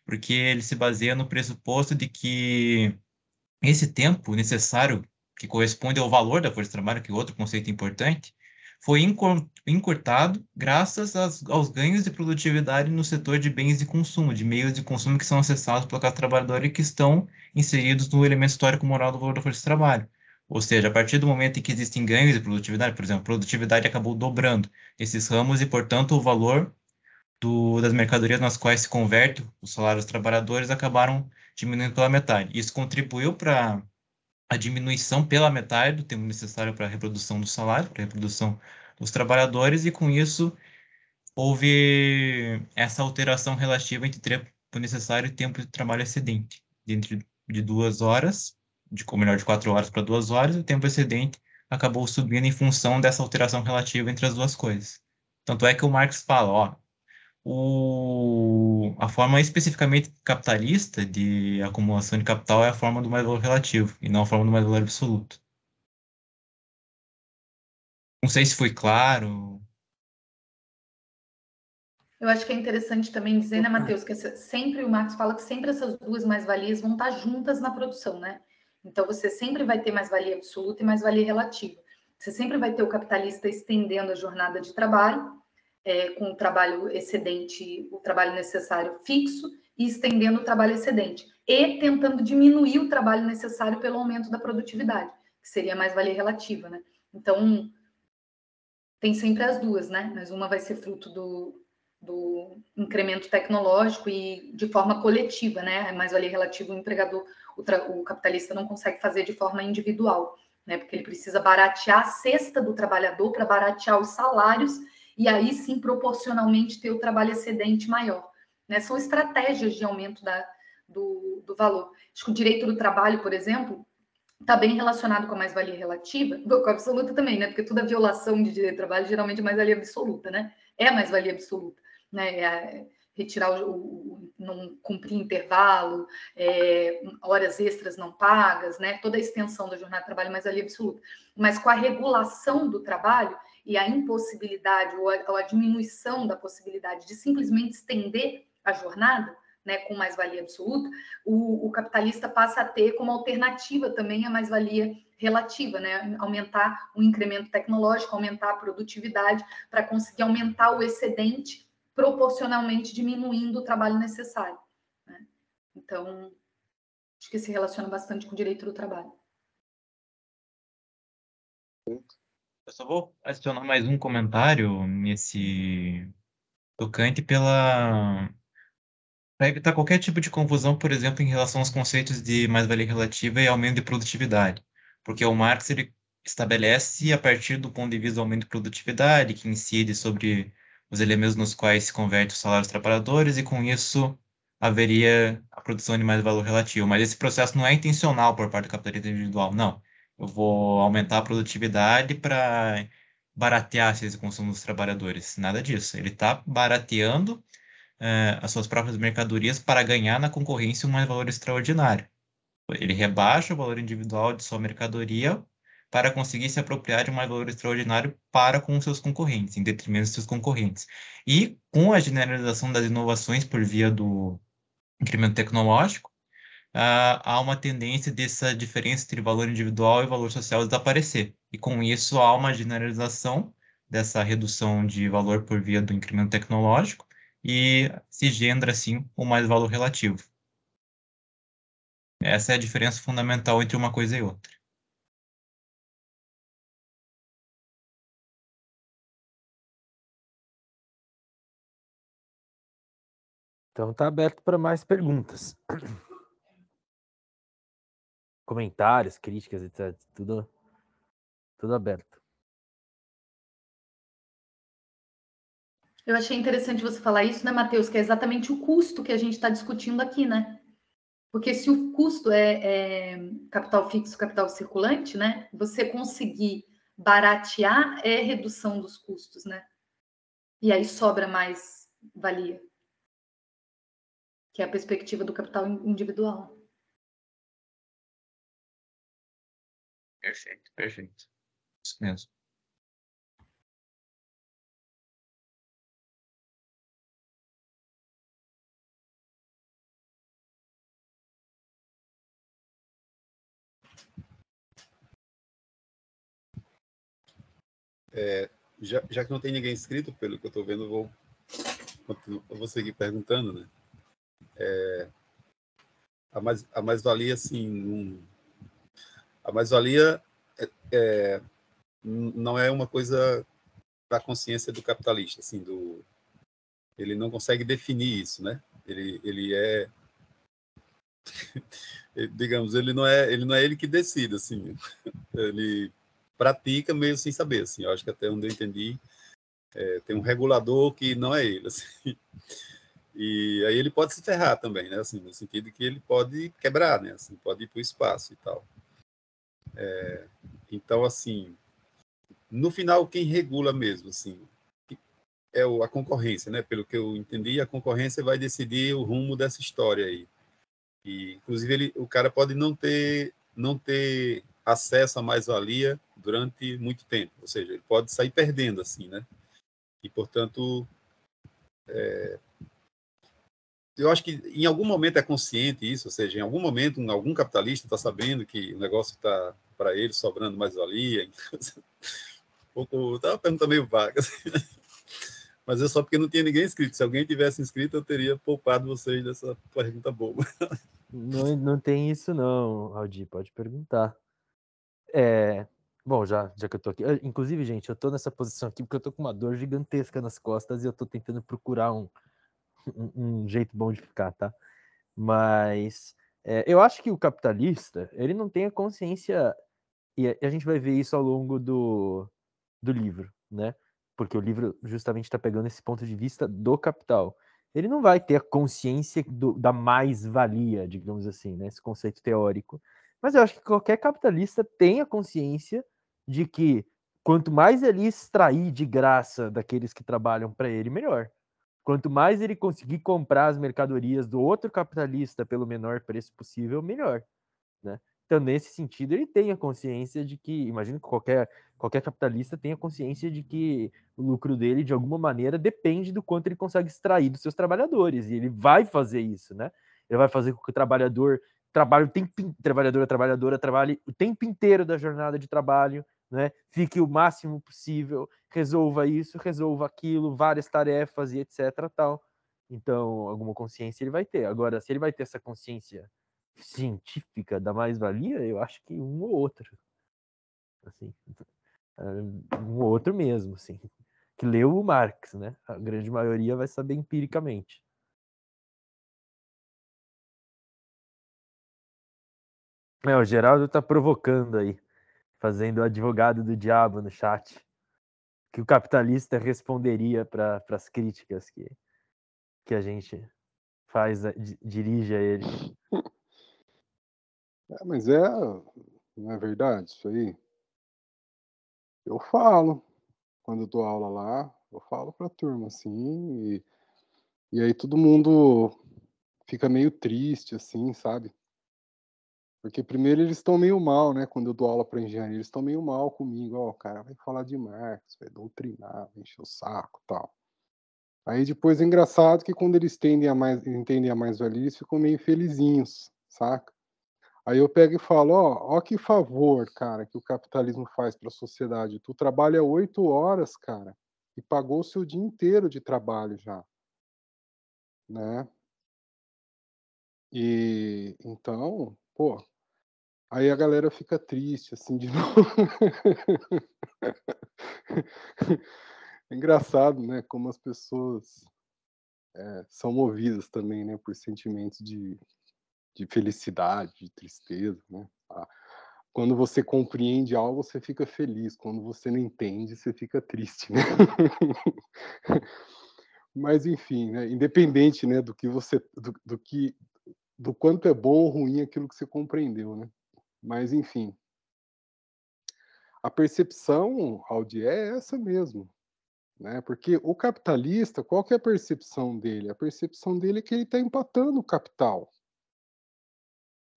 porque ele se baseia no pressuposto de que esse tempo necessário, que corresponde ao valor da força de trabalho, que é outro conceito importante, foi encurtado graças aos ganhos de produtividade no setor de bens de consumo, de meios de consumo que são acessados pela classe trabalhadora e que estão inseridos no elemento histórico-moral do valor da força de trabalho. Ou seja, a partir do momento em que existem ganhos de produtividade, por exemplo, a produtividade acabou dobrando esses ramos e, portanto, o valor das mercadorias nas quais se converte os salários dos trabalhadores acabaram diminuindo pela metade. Isso contribuiu para a diminuição pela metade do tempo necessário para a reprodução do salário, para a reprodução dos trabalhadores, e com isso houve essa alteração relativa entre tempo necessário e tempo de trabalho excedente, dentro de 2 horas, ou melhor, de 4 horas para 2 horas, o tempo excedente acabou subindo em função dessa alteração relativa entre as duas coisas. Tanto é que o Marx fala, ó, a forma especificamente capitalista de acumulação de capital é a forma do mais valor relativo, e não a forma do mais valor absoluto. Não sei se foi claro. Eu acho que é interessante também dizer, né, Matheus, que sempre o Marx fala que sempre essas duas mais-valias vão estar juntas na produção, né? Então, você sempre vai ter mais-valia absoluta e mais-valia relativa. Você sempre vai ter o capitalista estendendo a jornada de trabalho, com o trabalho excedente, o trabalho necessário fixo, e estendendo o trabalho excedente. E tentando diminuir o trabalho necessário pelo aumento da produtividade, que seria a mais-valia relativa, né? Então, tem sempre as duas, né? Mas uma vai ser fruto do incremento tecnológico e de forma coletiva, né? Mais-valia relativa, o empregador, o capitalista não consegue fazer de forma individual, né? Porque ele precisa baratear a cesta do trabalhador para baratear os salários e aí sim, proporcionalmente, ter o trabalho excedente maior, né? São estratégias de aumento do valor. Acho que o direito do trabalho, por exemplo, está bem relacionado com a mais-valia relativa, com a absoluta também, né? Porque toda violação de direito do trabalho geralmente é mais-valia absoluta, né? É a mais-valia absoluta, né? Retirar não cumprir intervalo, horas extras não pagas, né? Toda a extensão da jornada de trabalho é mais-valia absoluta. Mas com a regulação do trabalho e a impossibilidade ou a diminuição da possibilidade de simplesmente estender a jornada, né, com mais-valia absoluta, o capitalista passa a ter como alternativa também a mais-valia relativa, né? Aumentar o incremento tecnológico, aumentar a produtividade para conseguir aumentar o excedente proporcionalmente diminuindo o trabalho necessário, né? Então, acho que se relaciona bastante com o direito do trabalho. Eu só vou adicionar mais um comentário nesse tocante para evitar qualquer tipo de confusão, por exemplo, em relação aos conceitos de mais-valia relativa e aumento de produtividade. Porque o Marx ele estabelece, a partir do ponto de vista do aumento de produtividade, que incide sobre os elementos nos quais se converte os salários dos trabalhadores, e com isso haveria a produção de mais valor relativo. Mas esse processo não é intencional por parte do capitalismo individual, não. Eu vou aumentar a produtividade para baratear esse consumo dos trabalhadores. Nada disso. Ele está barateando as suas próprias mercadorias para ganhar na concorrência um mais valor extraordinário. Ele rebaixa o valor individual de sua mercadoria para conseguir se apropriar de um mais valor extraordinário para com os seus concorrentes, em detrimento dos seus concorrentes. E com a generalização das inovações por via do incremento tecnológico, há uma tendência dessa diferença entre valor individual e valor social desaparecer. E com isso há uma generalização dessa redução de valor por via do incremento tecnológico e se gera, assim, um mais valor relativo. Essa é a diferença fundamental entre uma coisa e outra. Então tá aberto para mais perguntas. Comentários, críticas, etc. Tudo aberto. Eu achei interessante você falar isso, né, Matheus? Que é exatamente o custo que a gente está discutindo aqui, né? Porque se o custo é capital fixo, capital circulante, né? Você conseguir baratear é redução dos custos, né? E aí sobra mais valia, que é a perspectiva do capital individual. Perfeito, perfeito. Isso mesmo. Já que não tem ninguém inscrito, pelo que eu estou vendo, eu vou seguir perguntando, né? A mais-valia, assim, a mais-valia não é uma coisa da consciência do capitalista, assim, ele não consegue definir isso, né? Ele é, digamos, ele não é ele que decide, assim, ele pratica meio sem saber, assim. Eu acho que até onde eu entendi, tem um regulador que não é ele, assim. E aí ele pode se ferrar também, né? Assim, no sentido que ele pode quebrar, né? Assim, pode ir para o espaço e tal. Então, assim, no final, quem regula mesmo, assim, é a concorrência, né? Pelo que eu entendi, a concorrência vai decidir o rumo dessa história aí. E, inclusive, o cara pode não ter acesso à mais-valia durante muito tempo, ou seja, ele pode sair perdendo, assim, né? E, portanto, eu acho que em algum momento é consciente isso, ou seja, em algum momento algum capitalista está sabendo que o negócio está para ele sobrando mais-valia. Estava uma pergunta meio vaga, assim, mas é só porque não tinha ninguém inscrito. Se alguém tivesse inscrito, eu teria poupado vocês dessa pergunta boba. Não tem isso não, Aldi, pode perguntar. Bom, já que eu tô aqui. Inclusive, gente, eu tô nessa posição aqui porque eu tô com uma dor gigantesca nas costas e eu tô tentando procurar um jeito bom de ficar, tá? Mas eu acho que o capitalista, ele não tem a consciência, e a gente vai ver isso ao longo do livro, né? Porque o livro justamente está pegando esse ponto de vista do capital. Ele não vai ter a consciência da mais-valia, digamos assim, né? Esse conceito teórico. Mas eu acho que qualquer capitalista tem a consciência de que quanto mais ele extrair de graça daqueles que trabalham para ele, melhor. Quanto mais ele conseguir comprar as mercadorias do outro capitalista pelo menor preço possível, melhor, né? Então, nesse sentido, ele tem a consciência de que, imagino que qualquer capitalista tenha consciência de que o lucro dele, de alguma maneira, depende do quanto ele consegue extrair dos seus trabalhadores, e ele vai fazer isso, né? Ele vai fazer com que o trabalhador trabalhe o tempo inteiro da jornada de trabalho, né? Fique o máximo possível, resolva isso, resolva aquilo, várias tarefas e etc. tal. Então, alguma consciência ele vai ter. Agora, se ele vai ter essa consciência científica da mais-valia, eu acho que um ou outro. Assim, um ou outro mesmo, assim. Que leu o Marx, né? A grande maioria vai saber empiricamente. O Geraldo tá provocando aí, fazendo o advogado do diabo no chat. Que o capitalista responderia para as críticas que a gente faz, dirige a ele. Mas não é verdade isso aí? Eu falo, quando eu dou aula lá, eu falo pra turma, assim, e aí todo mundo fica meio triste, assim, sabe? Porque primeiro eles estão meio mal, né? Quando eu dou aula para engenharia, eles estão meio mal comigo. Ó, o cara vai falar de Marx, vai doutrinar, vai encher o saco, tal. Aí depois é engraçado que quando eles entendem a mais-valia, eles ficam meio felizinhos, saca? Aí eu pego e falo, ó que favor, cara, que o capitalismo faz para a sociedade. Tu trabalha 8 horas, cara, e pagou o seu dia inteiro de trabalho já, né? E então, pô, aí a galera fica triste, assim, de novo. É engraçado, né, como as pessoas são movidas também, né, por sentimentos de felicidade, de tristeza, né? Quando você compreende algo, você fica feliz. Quando você não entende, você fica triste, né? Mas enfim, né, independente, né, do que você, do quanto é bom ou ruim aquilo que você compreendeu, né? Mas enfim, a percepção, Aldi, é essa mesmo, né? Porque o capitalista, qual que é a percepção dele? A percepção dele é que ele está empatando o capital,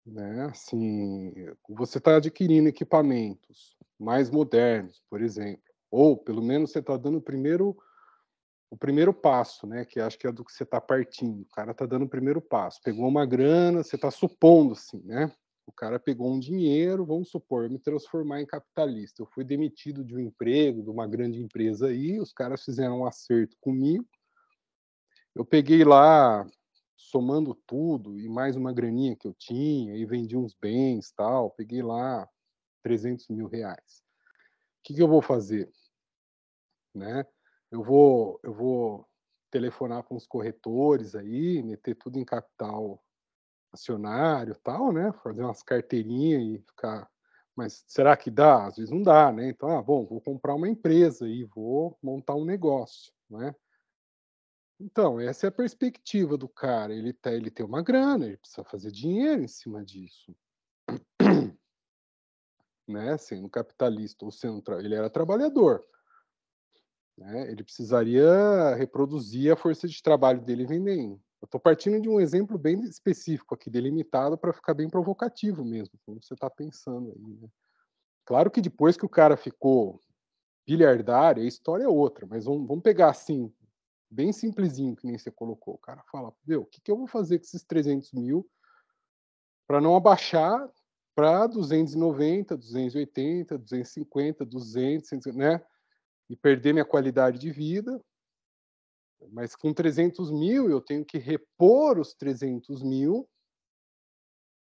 né? Assim, você está adquirindo equipamentos mais modernos, por exemplo, ou pelo menos você está dando o primeiro passo, né? Que acho que é do que você está partindo. O cara está dando o primeiro passo. Pegou uma grana, você está supondo assim, né? O cara pegou um dinheiro, vamos supor, eu me transformar em capitalista. Eu fui demitido de um emprego, de uma grande empresa aí, os caras fizeram um acerto comigo. Eu peguei lá, somando tudo, e mais uma graninha que eu tinha, e vendi uns bens tal. Peguei lá 300 mil reais. O que eu vou fazer? Né? Eu vou telefonar com os corretores aí, meter tudo em capital acionário, tal, né? Fazer umas carteirinhas e ficar. Mas será que dá? Às vezes não dá, né? Então, bom, vou comprar uma empresa e vou montar um negócio, né? Então, essa é a perspectiva do cara. Ele tem uma grana, ele precisa fazer dinheiro em cima disso, né? Sendo capitalista ou sendo ele era trabalhador, né? Ele precisaria reproduzir a força de trabalho dele vendendo. Eu estou partindo de um exemplo bem específico aqui, delimitado, para ficar bem provocativo mesmo, como você está pensando aí, né? Claro que depois que o cara ficou bilhardário, a história é outra, mas vamos pegar assim, bem simplesinho, que nem você colocou. O cara fala, meu, o que eu vou fazer com esses 300 mil para não abaixar para 290, 280, 250, 200, né? E perder minha qualidade de vida. Mas com 300 mil eu tenho que repor os 300 mil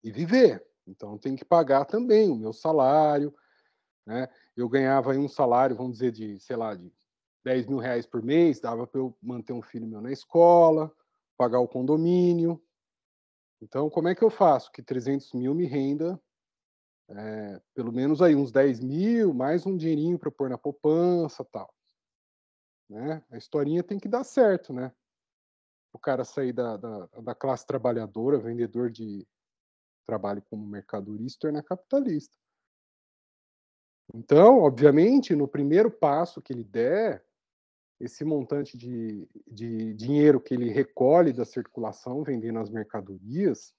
e viver. Então eu tenho que pagar também o meu salário, né? Eu ganhava aí um salário, vamos dizer, de, sei lá, de 10 mil reais por mês, dava para eu manter um filho meu na escola, pagar o condomínio. Então, como é que eu faço que 300 mil me renda pelo menos aí uns 10 mil, mais um dinheirinho para pôr na poupança, tal, né? A historinha tem que dar certo, né? O cara sair da classe trabalhadora, vendedor de trabalho como mercadoria, e se tornar capitalista. Então, obviamente, no primeiro passo que ele der, esse montante de dinheiro que ele recolhe da circulação, vendendo as mercadorias,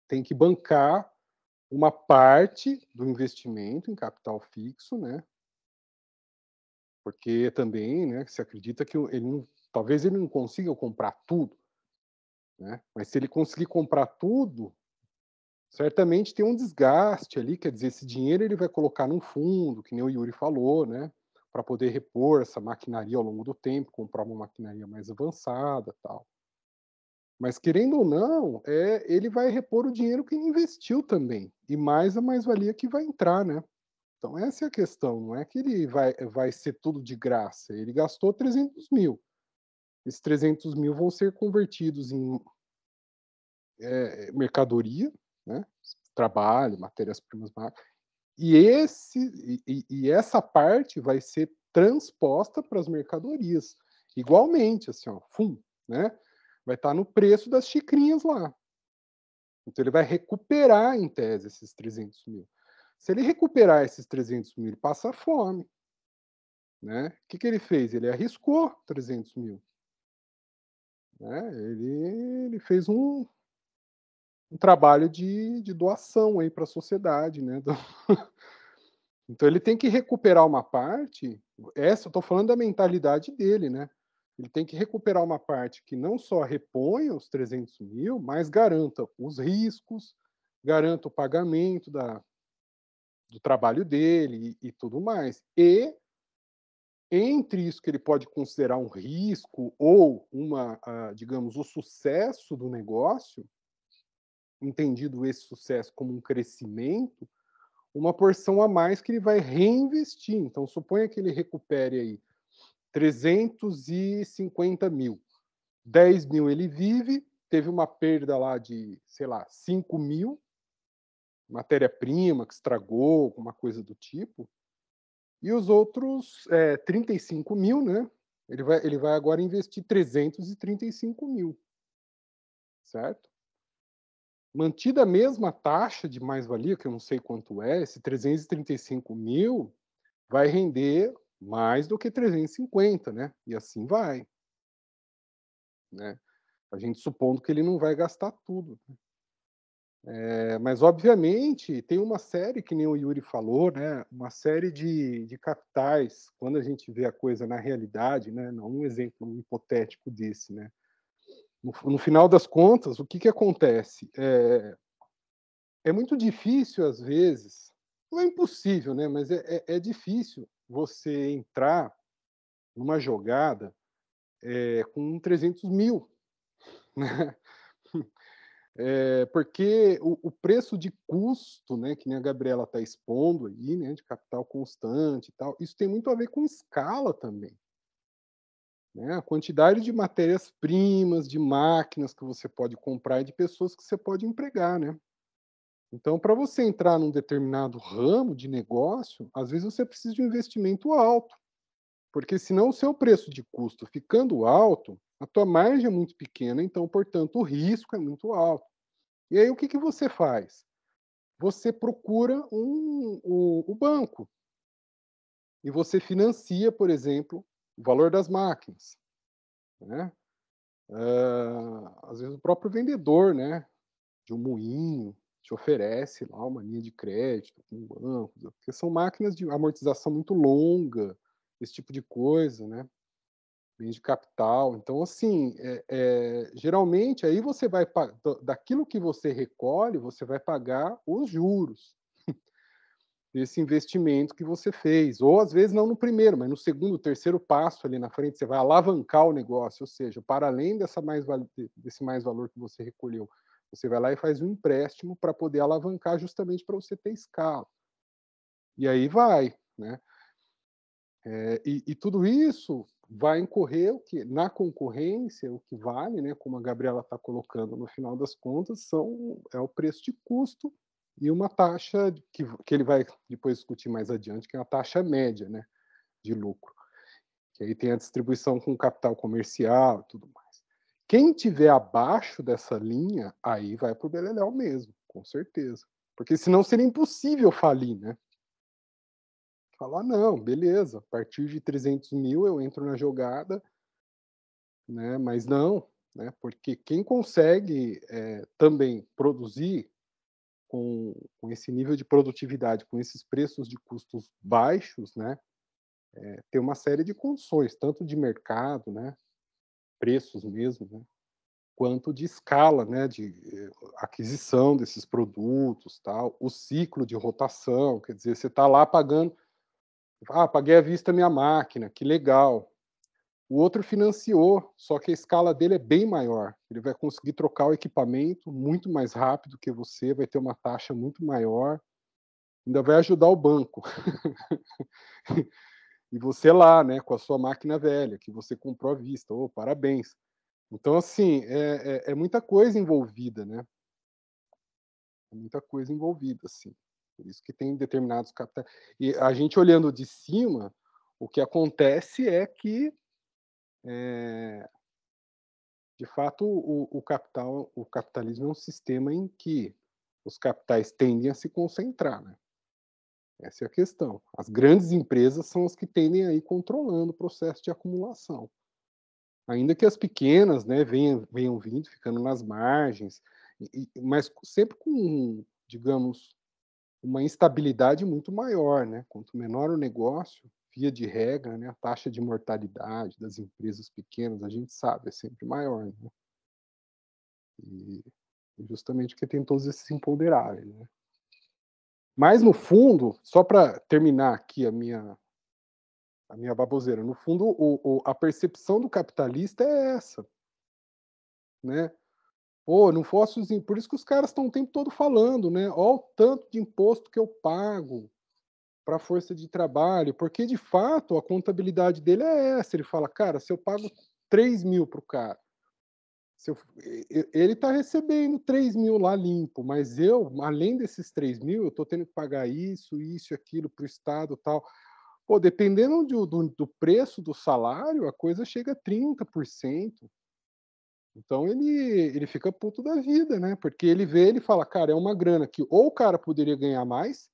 tem que bancar uma parte do investimento em capital fixo, né? Porque também, né, se acredita que talvez ele não consiga comprar tudo, né? Mas se ele conseguir comprar tudo, certamente tem um desgaste ali, quer dizer, esse dinheiro ele vai colocar num fundo, que nem o Yuri falou, né? Para poder repor essa maquinaria ao longo do tempo, comprar uma maquinaria mais avançada, tal. Mas querendo ou não, ele vai repor o dinheiro que ele investiu também, e mais a mais-valia que vai entrar, né? Então essa é a questão, não é que ele vai ser tudo de graça, ele gastou 300 mil. Esses 300 mil vão ser convertidos em mercadoria, né? Trabalho, matérias-primas, e essa parte vai ser transposta para as mercadorias, igualmente, assim, ó, né? Vai estar no preço das xicrinhas lá. Então ele vai recuperar, em tese, esses 300 mil. Se ele recuperar esses 300 mil, ele passa fome, né? O que ele fez? Ele arriscou 300 mil. Né? Ele fez um trabalho de doação aí para a sociedade, né? Então ele tem que recuperar uma parte. Eu estou falando da mentalidade dele, né? Ele tem que recuperar uma parte que não só reponha os 300 mil, mas garanta os riscos, garanta o pagamento do trabalho dele e tudo mais. E entre isso que ele pode considerar um risco ou digamos, o sucesso do negócio, entendido esse sucesso como um crescimento, uma porção a mais que ele vai reinvestir. Então, suponha que ele recupere aí 350 mil. 10 mil ele vive, teve uma perda lá de, sei lá, 5 mil, matéria-prima que estragou, alguma coisa do tipo, e os outros 35 mil, né? Ele vai agora investir 335 mil, certo? Mantida a mesma taxa de mais-valia, que eu não sei quanto é, esse 335 mil vai render mais do que 350, né? E assim vai, né? A gente supondo que ele não vai gastar tudo. Mas, obviamente, tem uma série, que nem o Yuri falou, né? Uma série de capitais, quando a gente vê a coisa na realidade, né? Não um exemplo hipotético desse, né? No final das contas, o que acontece? É muito difícil, às vezes, não é impossível, né? Mas é difícil você entrar numa jogada com 300 mil, né? Porque o preço de custo, né, que nem a Gabriela está expondo aí, né, de capital constante e tal, isso tem muito a ver com escala também. Né? A quantidade de matérias-primas, de máquinas que você pode comprar e de pessoas que você pode empregar, né? Então, para você entrar num determinado ramo de negócio, às vezes você precisa de um investimento alto, porque senão o seu preço de custo ficando alto, a tua margem é muito pequena, então, portanto, o risco é muito alto. E aí, o que você faz? Você procura o banco e você financia, por exemplo, o valor das máquinas, né? Às vezes o próprio vendedor, né, de um moinho, te oferece lá uma linha de crédito com bancos, porque são máquinas de amortização muito longa, esse tipo de coisa, né? Bens de capital. Então, assim, geralmente aí você vai daquilo que você recolhe, você vai pagar os juros desse investimento que você fez. Ou às vezes não no primeiro, mas no segundo, terceiro passo ali na frente, você vai alavancar o negócio, ou seja, para além desse mais valor que você recolheu, você vai lá e faz um empréstimo para poder alavancar justamente para você ter escala. E aí vai, né? E tudo isso vai incorrer na concorrência, o que vale, né, como a Gabriela está colocando no final das contas, é o preço de custo e uma taxa que ele vai depois discutir mais adiante, que é a taxa média, né, de lucro. Que aí tem a distribuição com capital comercial e tudo mais. Quem tiver abaixo dessa linha, aí vai para o beleléu mesmo, com certeza. Porque senão seria impossível falir, né? Falar, não, beleza, a partir de 300 mil eu entro na jogada, né? Mas não, né? Porque quem consegue também produzir com esse nível de produtividade, com esses preços de custos baixos, né? Tem uma série de condições, tanto de mercado, né? Preços mesmo, né? Quanto de escala, né? De aquisição desses produtos, tal, o ciclo de rotação, quer dizer, você está lá pagando, paguei à vista minha máquina, que legal. O outro financiou, só que a escala dele é bem maior. Ele vai conseguir trocar o equipamento muito mais rápido que você, vai ter uma taxa muito maior, ainda vai ajudar o banco. E você lá, né, com a sua máquina velha, que você comprou à vista. Oh, parabéns. Então, assim, é muita coisa envolvida, né? É muita coisa envolvida, assim. Por isso que tem determinados capitais. E a gente olhando de cima, o que acontece é que de fato, o capitalismo é um sistema em que os capitais tendem a se concentrar, né? Essa é a questão. As grandes empresas são as que tendem a ir controlando o processo de acumulação. Ainda que as pequenas, né, venham vindo, ficando nas margens, mas sempre com, digamos, uma instabilidade muito maior, né? Quanto menor o negócio, via de regra, né, a taxa de mortalidade das empresas pequenas, a gente sabe, é sempre maior, né? E justamente porque tem todos esses imponderáveis, né? Mas no fundo, só para terminar aqui a minha baboseira, no fundo a percepção do capitalista é essa, né? Pô, não fosse por isso que os caras estão o tempo todo falando, né? Ó, o tanto de imposto que eu pago para a força de trabalho, porque de fato a contabilidade dele é essa. Ele fala, cara, se eu pago 3 mil para o cara, ele está recebendo 3 mil lá limpo, mas eu, além desses 3 mil, eu estou tendo que pagar isso, isso, aquilo para o Estado tal. Pô, dependendo do preço do salário, a coisa chega a 30%. Então ele fica puto da vida, né? Porque ele fala, cara, é uma grana que ou o cara poderia ganhar mais,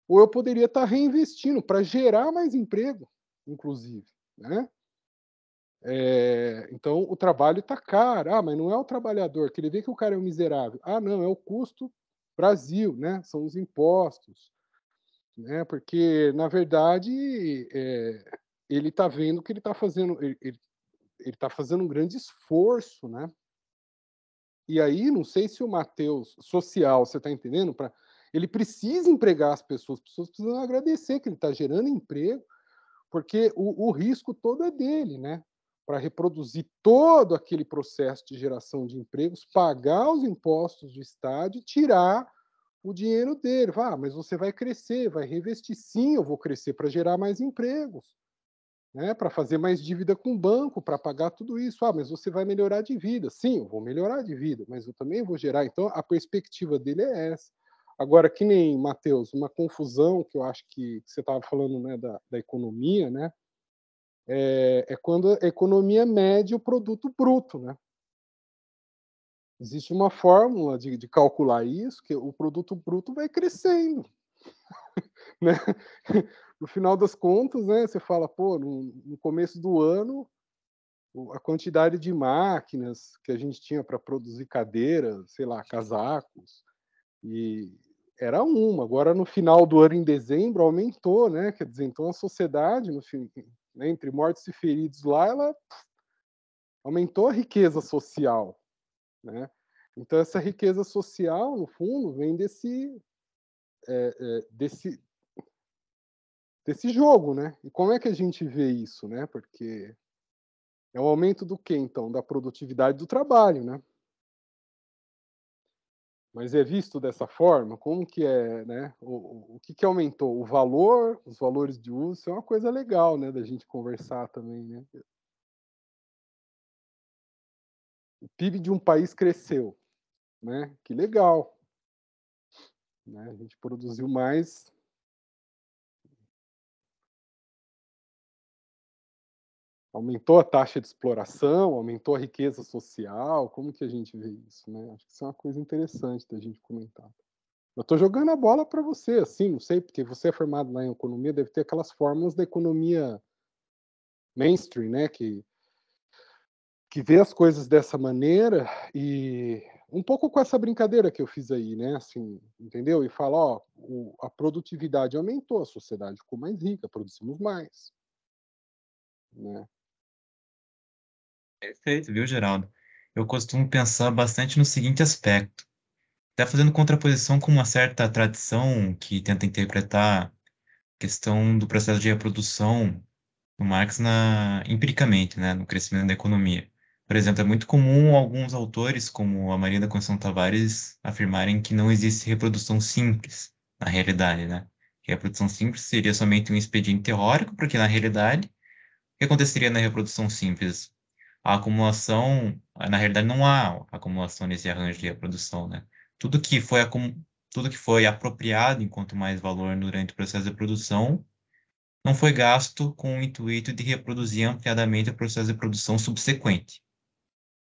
ou eu poderia estar reinvestindo para gerar mais emprego, inclusive, né? Então o trabalho está caro, mas não é o trabalhador, que ele vê que o cara é um miserável. Não, é o custo Brasil, né? São os impostos, né? Porque na verdade ele está vendo que ele está fazendo, ele está fazendo um grande esforço, né? E aí não sei se o Matheus social, você está entendendo? Ele precisa empregar as pessoas precisam agradecer que ele está gerando emprego, porque o risco todo é dele, né? para reproduzir todo aquele processo de geração de empregos, pagar os impostos do Estado e tirar o dinheiro dele. Mas você vai crescer, vai reinvestir. Sim, eu vou crescer para gerar mais empregos, né? Para fazer mais dívida com o banco, para pagar tudo isso. Mas você vai melhorar de vida. Sim, eu vou melhorar de vida, mas eu também vou gerar. Então, a perspectiva dele é essa. Agora, que nem, Matheus, uma confusão que eu acho que você estava falando, né, da economia, né? É quando a economia mede o produto bruto, né? Existe uma fórmula de calcular isso, que o produto bruto vai crescendo, né? No final das contas, né, você fala, pô, no começo do ano, a quantidade de máquinas que a gente tinha para produzir cadeiras, sei lá, casacos, e era uma. Agora, no final do ano, em dezembro, aumentou, né? Quer dizer, então a sociedade, no fim, né, entre mortos e feridos lá, ela aumentou a riqueza social, né? Então, essa riqueza social, no fundo, vem desse jogo, né? E como é que a gente vê isso, né? Porque é o aumento do quê, então? Da produtividade do trabalho, né? Mas é visto dessa forma? Como que é, né? O que aumentou? O valor, os valores de uso, isso é uma coisa legal, né? Da gente conversar também, né? O PIB de um país cresceu, né? Que legal, né? A gente produziu mais. Aumentou a taxa de exploração, aumentou a riqueza social, como que a gente vê isso, né? Acho que isso é uma coisa interessante da gente comentar. Eu estou jogando a bola para você, assim, não sei, porque você é formado lá em economia, deve ter aquelas fórmulas da economia mainstream, né? Que vê as coisas dessa maneira e um pouco com essa brincadeira que eu fiz aí, né? Assim, entendeu? E fala, ó, a produtividade aumentou, a sociedade ficou mais rica, produzimos mais, né? Perfeito, viu, Geraldo? Eu costumo pensar bastante no seguinte aspecto. Até fazendo contraposição com uma certa tradição que tenta interpretar a questão do processo de reprodução no Marx empiricamente, né, no crescimento da economia. Por exemplo, é muito comum alguns autores, como a Maria da Conceição Tavares, afirmarem que não existe reprodução simples na realidade, né? Que a reprodução simples seria somente um expediente teórico, porque na realidade, o que aconteceria na reprodução simples? A acumulação, na realidade, não há acumulação nesse arranjo de reprodução, né? Tudo que foi, tudo que foi apropriado enquanto mais valor durante o processo de produção não foi gasto com o intuito de reproduzir ampliadamente o processo de produção subsequente.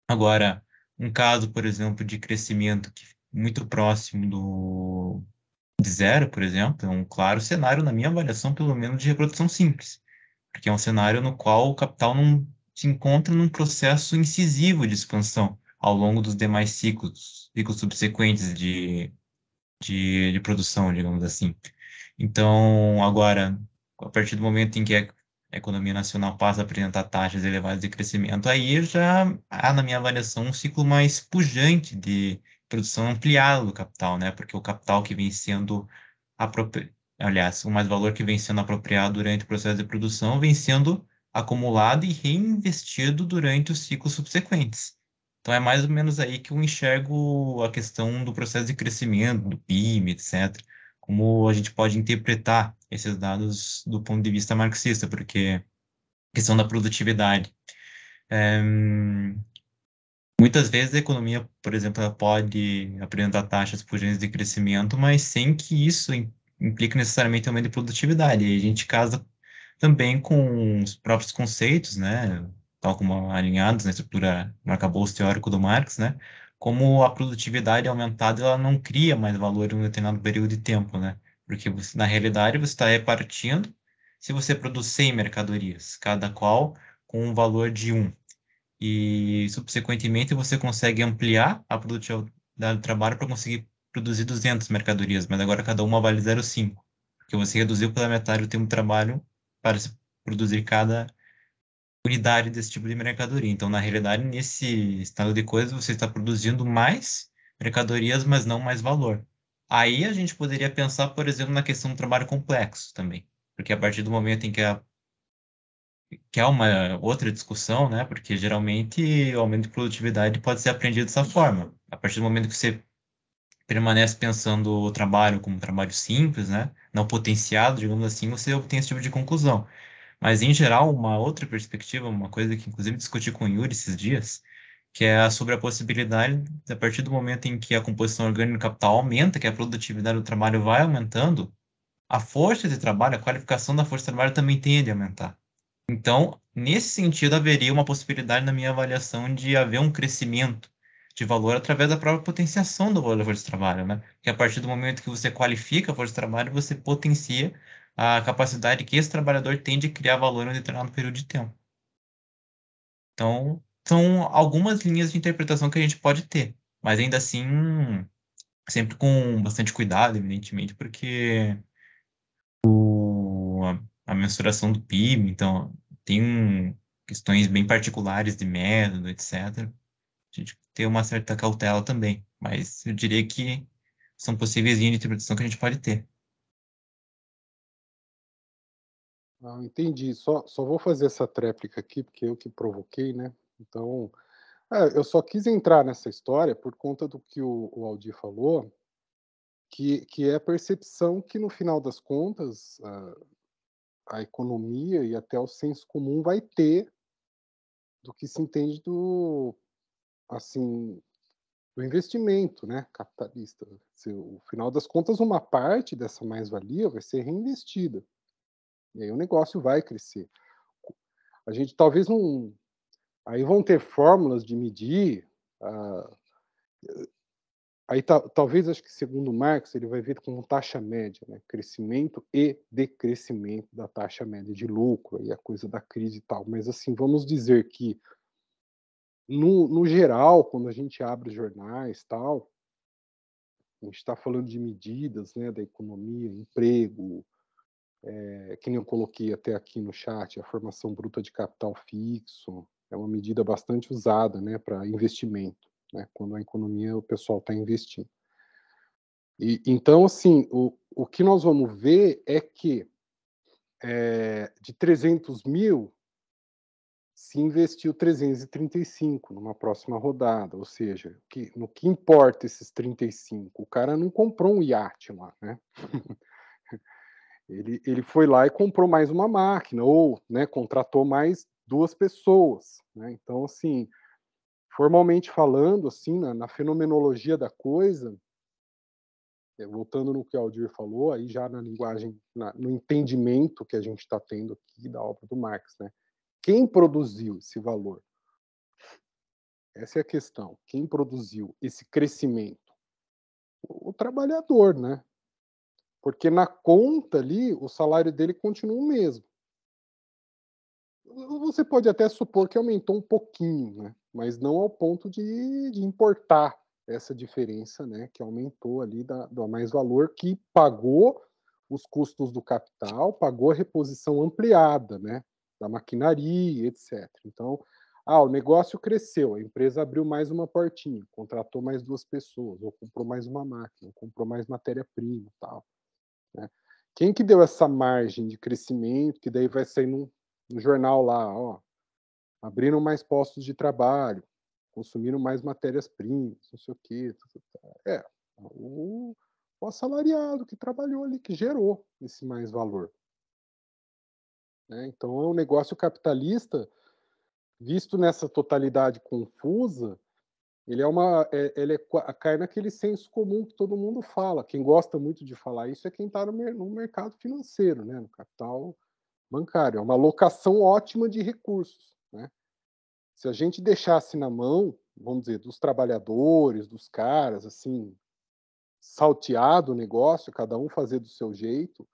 Agora, um caso, por exemplo, de crescimento muito próximo de zero, por exemplo, é um claro cenário, na minha avaliação, pelo menos, de reprodução simples, porque é um cenário no qual o capital não se encontra num processo incisivo de expansão ao longo dos demais ciclos subsequentes de produção, digamos assim. Então, agora, a partir do momento em que a economia nacional passa a apresentar taxas elevadas de crescimento, aí já há, na minha avaliação, um ciclo mais pujante de produção ampliada do capital, né? Porque o capital que vem sendo aliás, o mais valor que vem sendo apropriado durante o processo de produção vem sendo acumulado e reinvestido durante os ciclos subsequentes. Então, é mais ou menos aí que eu enxergo a questão do processo de crescimento, do PIB, etc. Como a gente pode interpretar esses dados do ponto de vista marxista, porque a questão da produtividade. Muitas vezes a economia, por exemplo, ela pode apresentar taxas pujantes de crescimento, mas sem que isso implique necessariamente aumento de produtividade. E a gente casa também com os próprios conceitos, né, tal como alinhados na estrutura, no arcabouço teórico do Marx, né, como a produtividade aumentada ela não cria mais valor em um determinado período de tempo, né, porque você, na realidade você está repartindo se você produz 100 mercadorias, cada qual com um valor de 1, e subsequentemente você consegue ampliar a produtividade do trabalho para conseguir produzir 200 mercadorias, mas agora cada uma vale 0,5, porque você reduziu pela metade o tempo de trabalho para se produzir cada unidade desse tipo de mercadoria. Então, na realidade, nesse estado de coisas, você está produzindo mais mercadorias, mas não mais valor. Aí a gente poderia pensar, por exemplo, na questão do trabalho complexo também, porque a partir do momento em que que é uma outra discussão, né? Porque geralmente o aumento de produtividade pode ser aprendido dessa forma. A partir do momento que você permanece pensando o trabalho como um trabalho simples, né? Não potenciado, digamos assim, você obtém esse tipo de conclusão. Mas, em geral, uma outra perspectiva, uma coisa que inclusive discuti com o Yuri esses dias, que é sobre a possibilidade, a partir do momento em que a composição orgânica do capital aumenta, que a produtividade do trabalho vai aumentando, a força de trabalho, a qualificação da força de trabalho também tende a aumentar. Então, nesse sentido, haveria uma possibilidade, na minha avaliação, de haver um crescimento de valor através da própria potenciação do valor da força de trabalho, né? Que a partir do momento que você qualifica a força de trabalho, você potencia a capacidade que esse trabalhador tem de criar valor em um determinado período de tempo. Então, são algumas linhas de interpretação que a gente pode ter, mas ainda assim, sempre com bastante cuidado, evidentemente, porque a mensuração do PIB, então tem questões bem particulares de método, etc. A gente tem uma certa cautela também, mas eu diria que são possíveis linhas de interpretação que a gente pode ter. Entendi. Só vou fazer essa tréplica aqui, porque eu que provoquei, né? Então, eu só quis entrar nessa história por conta do que o Aldir falou, que é a percepção que, no final das contas, a economia e até o senso comum vai ter do que se entende assim, do investimento, né, capitalista. No final das contas, uma parte dessa mais-valia vai ser reinvestida. E aí o negócio vai crescer. A gente talvez não. Aí vão ter fórmulas de medir. Aí talvez, acho que segundo Marx, ele vai ver como taxa média, né? Crescimento e decrescimento da taxa média de lucro, aí a coisa da crise e tal. Mas assim, vamos dizer que, no geral, quando a gente abre os jornais tal, a gente está falando de medidas, né, da economia, emprego, que nem eu coloquei até aqui no chat, a formação bruta de capital fixo, é uma medida bastante usada, né, para investimento, né, quando a economia, o pessoal está investindo. Então, assim, o que nós vamos ver é que de 300 mil, se investiu 335 numa próxima rodada, ou seja, no que importa esses 35? O cara não comprou um iate lá, né? Ele foi lá e comprou mais uma máquina, ou, né, contratou mais 2 pessoas, né? Então, assim, formalmente falando, assim, na fenomenologia da coisa, voltando no que o Aldir falou, aí já na linguagem, no entendimento que a gente está tendo aqui da obra do Marx, né? Quem produziu esse valor? Essa é a questão. Quem produziu esse crescimento? O trabalhador, né? Porque na conta ali, o salário dele continua o mesmo. Você pode até supor que aumentou um pouquinho, né? Mas não ao ponto de importar essa diferença, né? Que aumentou ali do mais-valor, que pagou os custos do capital, pagou a reposição ampliada, né? Da maquinaria, etc. Então, o negócio cresceu, a empresa abriu mais uma portinha, contratou mais 2 pessoas, ou comprou mais uma máquina, ou comprou mais matéria-prima e tal, né? Quem que deu essa margem de crescimento, que daí vai sair no jornal lá, ó, abriram mais postos de trabalho, consumiram mais matérias-primas, não sei o quê. O assalariado que trabalhou ali, que gerou esse mais valor, né? Então, é um negócio capitalista, visto nessa totalidade confusa, ele cai naquele senso comum que todo mundo fala. Quem gosta muito de falar isso é quem está no mercado financeiro, né? No capital bancário. É uma alocação ótima de recursos, né? Se a gente deixasse na mão, vamos dizer, dos trabalhadores, dos caras, assim, salteado o negócio, cada um fazer do seu jeito,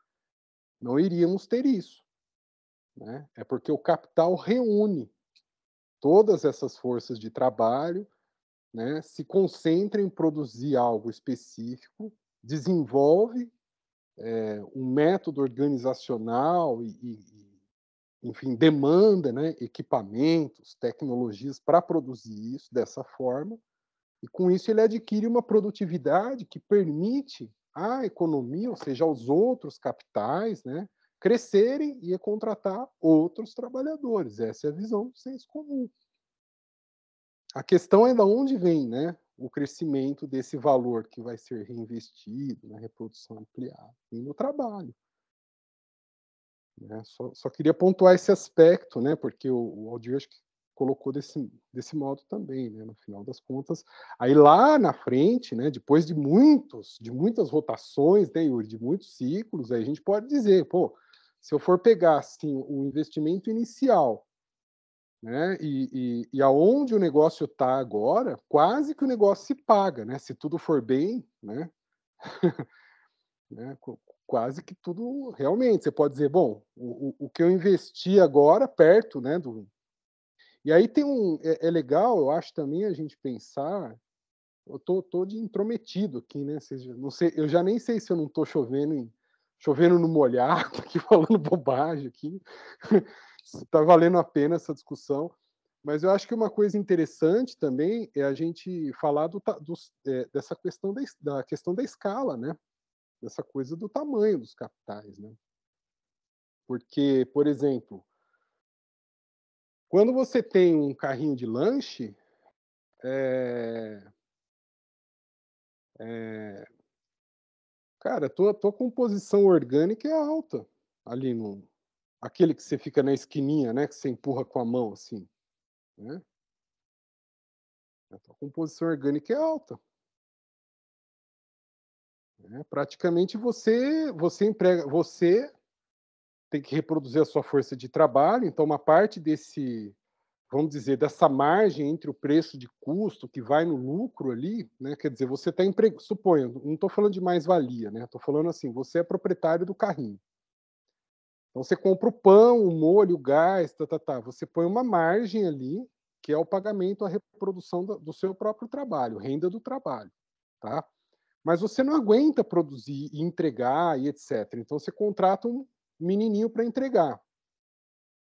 não iríamos ter isso, né? É porque o capital reúne todas essas forças de trabalho, né? Se concentra em produzir algo específico, desenvolve um método organizacional enfim, demanda, né, equipamentos, tecnologias para produzir isso dessa forma, e com isso ele adquire uma produtividade que permite à economia, ou seja, aos outros capitais, né, crescerem, ia contratar outros trabalhadores. Essa é a visão do senso comum. A questão é de onde vem, né, o crescimento desse valor que vai ser reinvestido na reprodução ampliada, e no trabalho. Né? Só queria pontuar esse aspecto, né, porque o Aldir acho que colocou desse modo também, né, no final das contas. Aí lá na frente, né, depois de muitas rotações, né, Yuri, de muitos ciclos, aí a gente pode dizer, pô, se eu for pegar assim, o investimento inicial, né, e aonde o negócio está agora, quase que o negócio se paga, né, se tudo for bem, né, né, quase que tudo realmente. Você pode dizer, bom, o que eu investi agora perto, né, do... E aí tem é legal, eu acho também a gente pensar, eu tô de intrometido aqui, né, não sei, eu já nem sei se eu não tô chovendo no molhado, aqui falando bobagem aqui, se tá valendo a pena essa discussão, mas eu acho que uma coisa interessante também é a gente falar dessa questão da questão da escala, né, dessa coisa do tamanho dos capitais, né? Porque, por exemplo, quando você tem um carrinho de lanche, cara, tua composição orgânica é alta ali no aquele que você fica na esquininha, né, que você empurra com a mão assim, né? A tua composição orgânica é alta. Né? Praticamente você tem que reproduzir a sua força de trabalho, então uma parte vamos dizer, dessa margem entre o preço de custo que vai no lucro ali, né? Quer dizer, você está suponha, não estou falando de mais-valia, né? Estou falando assim, você é proprietário do carrinho. Então você compra o pão, o molho, o gás, Você põe uma margem ali, que é o pagamento, a reprodução do seu próprio trabalho, renda do trabalho, tá? Mas você não aguenta produzir e entregar e etc. Então você contrata um menininho para entregar.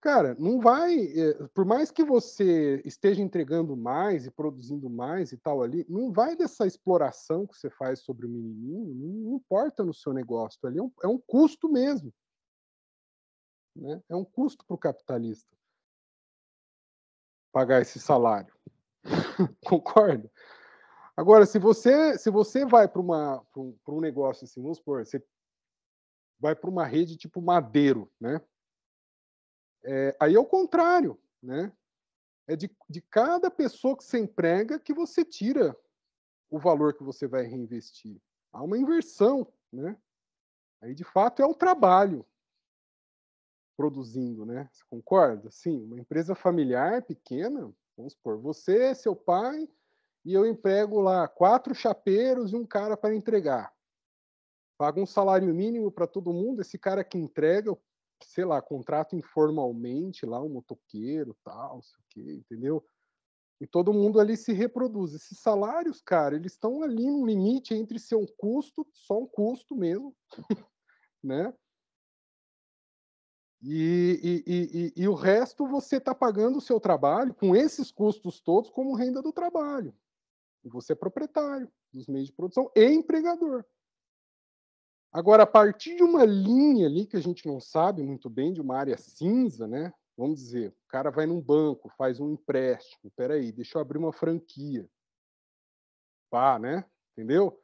Cara, não vai, por mais que você esteja entregando mais e produzindo mais e tal ali, não vai dessa exploração que você faz sobre o menininho, não importa no seu negócio, ali é um custo mesmo, né? É um custo para o capitalista pagar esse salário, concorda? Agora, se você vai para um negócio assim, vamos supor, você vai para uma rede tipo Madeiro, né? Aí é o contrário, né? É de cada pessoa que você emprega que você tira o valor que você vai reinvestir. Há uma inversão, né? Aí, de fato, é o trabalho produzindo, né? Você concorda? Sim, uma empresa familiar pequena, vamos supor, você, seu pai, e eu emprego lá 4 chapeiros e um cara para entregar. Paga um salário mínimo para todo mundo, esse cara que entrega, sei lá, contrato informalmente lá, um motoqueiro, tal, sei o quê, entendeu? E todo mundo ali se reproduz. Esses salários, cara, eles estão ali no limite entre ser um custo, só um custo mesmo, né? E o resto você está pagando o seu trabalho com esses custos todos como renda do trabalho. E você é proprietário dos meios de produção e empregador. Agora, a partir de uma linha ali que a gente não sabe muito bem, de uma área cinza, né? Vamos dizer, o cara vai num banco, faz um empréstimo. Espera aí, deixa eu abrir uma franquia. Pá, né? Entendeu?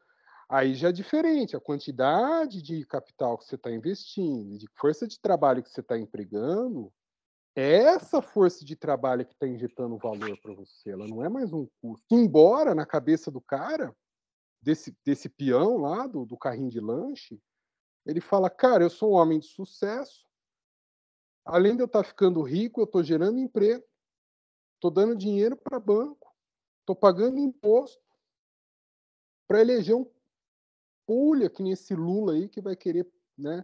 Aí já é diferente. A quantidade de capital que você está investindo, de força de trabalho que você está empregando, é essa força de trabalho que está injetando valor para você. Ela não é mais um custo. Embora, na cabeça do cara, desse peão lá, do carrinho de lanche, ele fala, cara, eu sou um homem de sucesso, além de eu estar ficando rico, eu estou gerando emprego, estou dando dinheiro para banco, estou pagando imposto para eleger um pulha que nem esse Lula aí que vai querer, né,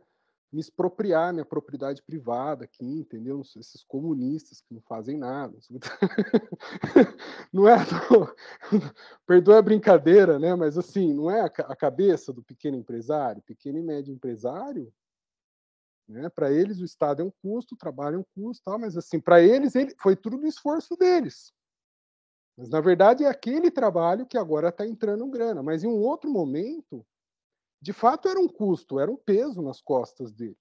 me expropriar minha propriedade privada aqui, entendeu? Esses comunistas que não fazem nada. Não é... Perdoa a brincadeira, né? Mas assim, não é a cabeça do pequeno empresário, pequeno e médio empresário, né? Para eles o Estado é um custo, o trabalho é um custo, tal, mas assim, para eles foi tudo do esforço deles. Mas na verdade é aquele trabalho que agora está entrando grana. Mas em um outro momento, de fato era um custo, era um peso nas costas dele.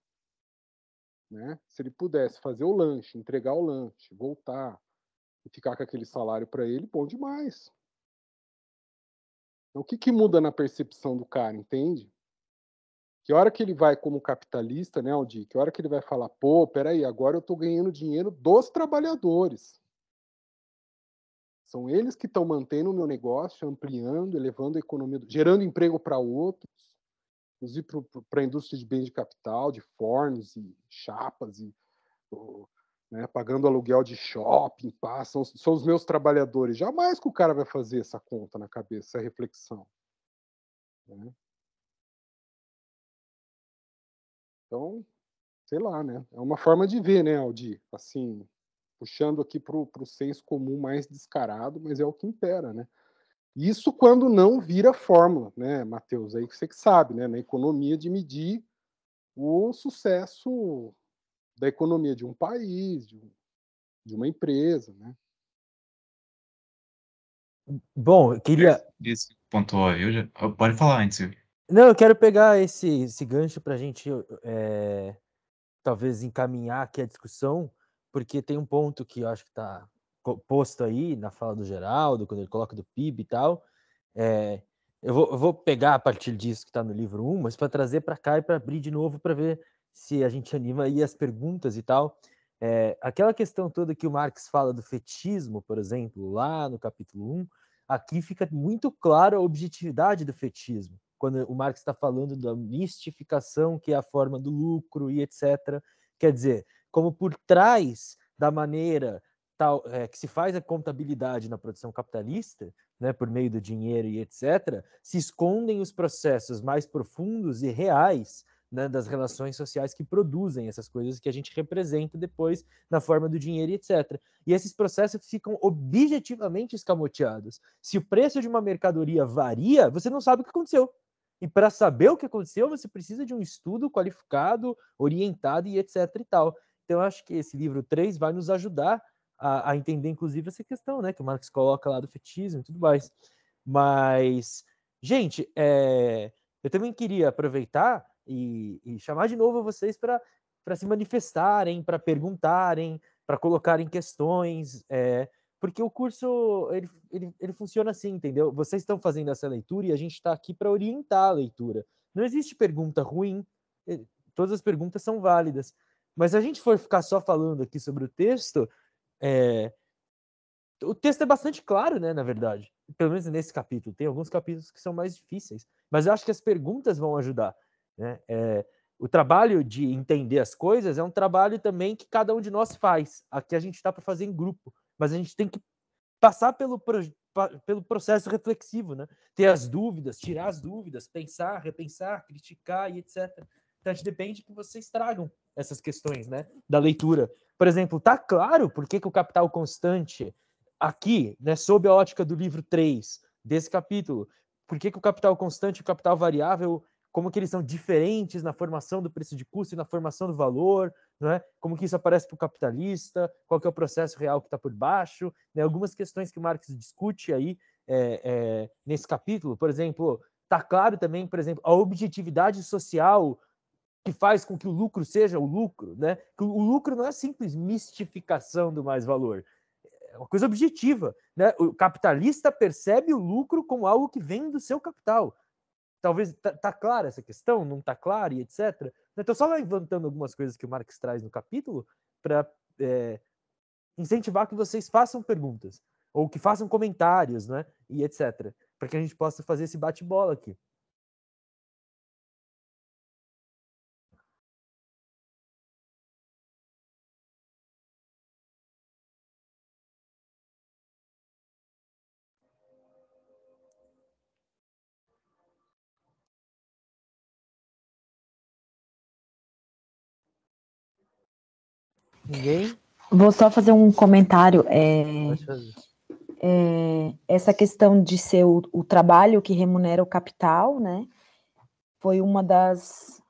né? Se ele pudesse fazer o lanche, entregar o lanche, voltar e ficar com aquele salário para ele, bom demais. Então, o que muda na percepção do cara, entende? Que hora que ele vai como capitalista, né, Aldir? Que hora que ele vai falar, pô, peraí, agora eu estou ganhando dinheiro dos trabalhadores. São eles que estão mantendo o meu negócio, ampliando, elevando a economia, gerando emprego para outros, inclusive para a indústria de bens de capital, de fornos e chapas, e, né, pagando aluguel de shopping, pá, são os meus trabalhadores. Jamais que o cara vai fazer essa conta na cabeça, essa reflexão. Né? Então, sei lá, né? É uma forma de ver, né, Aldir? Assim, puxando aqui para o senso comum mais descarado, mas é o que impera, né? Isso quando não vira fórmula, né, Matheus? Aí você que sabe, né? Na economia de medir o sucesso da economia de um país, de uma empresa, né? Bom, eu queria. Isso pontuou, viu? Pode falar antes, viu? Não, eu quero pegar esse gancho para a gente talvez encaminhar aqui a discussão, porque tem um ponto que eu acho que está posto aí na fala do Geraldo, quando ele coloca do PIB e tal. Eu vou pegar a partir disso que está no livro 1, mas para trazer para cá e para abrir de novo para ver se a gente anima aí as perguntas e tal. Aquela questão toda que o Marx fala do fetismo, por exemplo, lá no capítulo 1, aqui fica muito claro a objetividade do fetismo, quando o Marx está falando da mistificação, que é a forma do lucro e etc. Quer dizer, como por trás da maneira tal, que se faz a contabilidade na produção capitalista, né, por meio do dinheiro e etc., se escondem os processos mais profundos e reais, né, das relações sociais que produzem essas coisas que a gente representa depois na forma do dinheiro e etc. E esses processos ficam objetivamente escamoteados. Se o preço de uma mercadoria varia, você não sabe o que aconteceu. E para saber o que aconteceu, você precisa de um estudo qualificado, orientado e etc e tal. Então, eu acho que esse livro 3 vai nos ajudar a entender, inclusive, essa questão, né, que o Marx coloca lá do fetismo e tudo mais. Mas, gente, eu também queria aproveitar e chamar de novo vocês para se manifestarem, para perguntarem, para colocarem questões, porque o curso ele funciona assim, entendeu? Vocês estão fazendo essa leitura e a gente está aqui para orientar a leitura. Não existe pergunta ruim, todas as perguntas são válidas. Mas se a gente for ficar só falando aqui sobre o texto, o texto é bastante claro, né, na verdade. Pelo menos nesse capítulo. Tem alguns capítulos que são mais difíceis. Mas eu acho que as perguntas vão ajudar. Né? O trabalho de entender as coisas é um trabalho também que cada um de nós faz. Aqui a gente está para fazer em grupo. Mas a gente tem que passar pelo processo reflexivo, né? Ter as dúvidas, tirar as dúvidas, pensar, repensar, criticar e etc. Então, a gente depende que vocês tragam essas questões, né, da leitura. Por exemplo, tá claro por que o capital constante aqui, né, sob a ótica do livro 3 desse capítulo, por que o capital constante e o capital variável, como que eles são diferentes na formação do preço de custo e na formação do valor, né? Como que isso aparece para o capitalista, qual que é o processo real que está por baixo, né? Algumas questões que o Marx discute aí nesse capítulo, por exemplo, está claro também, por exemplo, a objetividade social que faz com que o lucro seja o lucro, né? Que o lucro não é simples mistificação do mais-valor, é uma coisa objetiva, né? O capitalista percebe o lucro como algo que vem do seu capital. Talvez tá clara essa questão, não tá clara e etc. Então, só levantando algumas coisas que o Marx traz no capítulo para incentivar que vocês façam perguntas ou que façam comentários, né? E etc. Para que a gente possa fazer esse bate-bola aqui. Ninguém? Vou só fazer um comentário. Pode fazer. Essa questão de ser o trabalho que remunera o capital, né? Foi uma das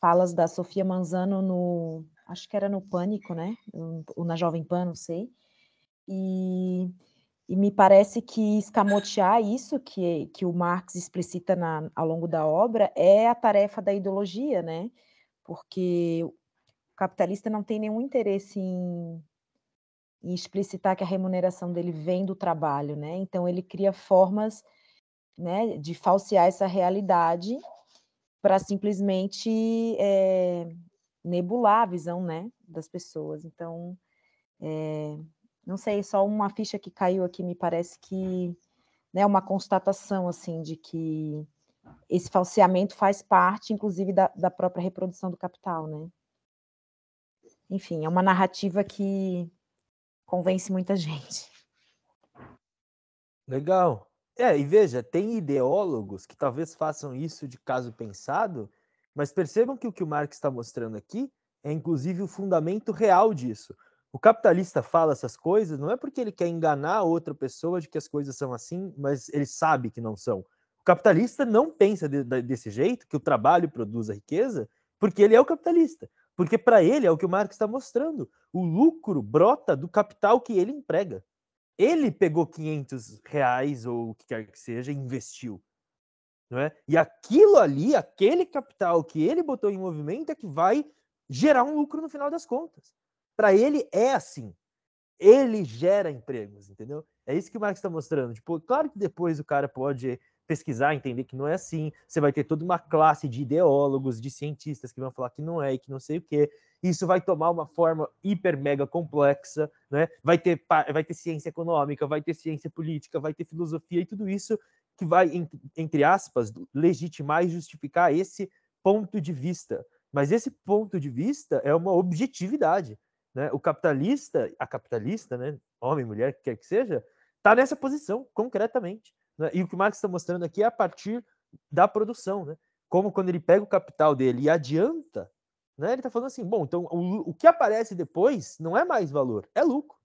falas da Sofia Manzano acho que era no Pânico, né? Ou na Jovem Pan, não sei. E me parece que escamotear isso que o Marx explicita ao longo da obra é a tarefa da ideologia, né? Porque o capitalista não tem nenhum interesse em explicitar que a remuneração dele vem do trabalho, né? Então ele cria formas, né, de falsear essa realidade para simplesmente nebular a visão, né, das pessoas. Então, não sei, só uma ficha que caiu aqui, me parece que, né, uma constatação, assim, de que esse falseamento faz parte, inclusive, da própria reprodução do capital, né? Enfim, é uma narrativa que convence muita gente. Legal. E veja, tem ideólogos que talvez façam isso de caso pensado, mas percebam que o Marx está mostrando aqui é, inclusive, o fundamento real disso. O capitalista fala essas coisas não é porque ele quer enganar outra pessoa de que as coisas são assim, mas ele sabe que não são. O capitalista não pensa desse jeito, que o trabalho produz a riqueza, porque ele é o capitalista. Porque para ele é o que o Marx está mostrando. O lucro brota do capital que ele emprega. Ele pegou R$500 ou o que quer que seja e investiu. Não é? E aquilo ali, aquele capital que ele botou em movimento é que vai gerar um lucro no final das contas. Para ele é assim. Ele gera empregos, entendeu? É isso que o Marx está mostrando. Tipo, claro que depois o cara pode pesquisar, entender que não é assim. Você vai ter toda uma classe de ideólogos, de cientistas que vão falar que não é e que não sei o quê. Isso vai tomar uma forma hiper mega complexa, né? Vai ter ciência econômica, vai ter ciência política, vai ter filosofia e tudo isso que vai, entre aspas, legitimar e justificar esse ponto de vista. Mas esse ponto de vista é uma objetividade. Né? O capitalista, a capitalista, né? Homem, mulher, que quer que seja, está nessa posição, concretamente. Né? E o que o Marx está mostrando aqui é a partir da produção. Né? Como quando ele pega o capital dele e adianta, né? Ele está falando assim, bom, então o que aparece depois não é mais valor, é lucro.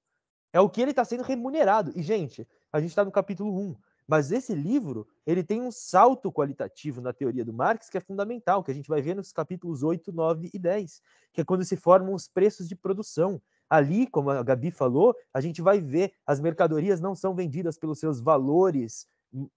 É o que ele está sendo remunerado. E, gente, a gente está no capítulo 1. Mas esse livro, ele tem um salto qualitativo na teoria do Marx que é fundamental, que a gente vai ver nos capítulos 8, 9 e 10, que é quando se formam os preços de produção. Ali, como a Gabi falou, a gente vai ver as mercadorias não são vendidas pelos seus valores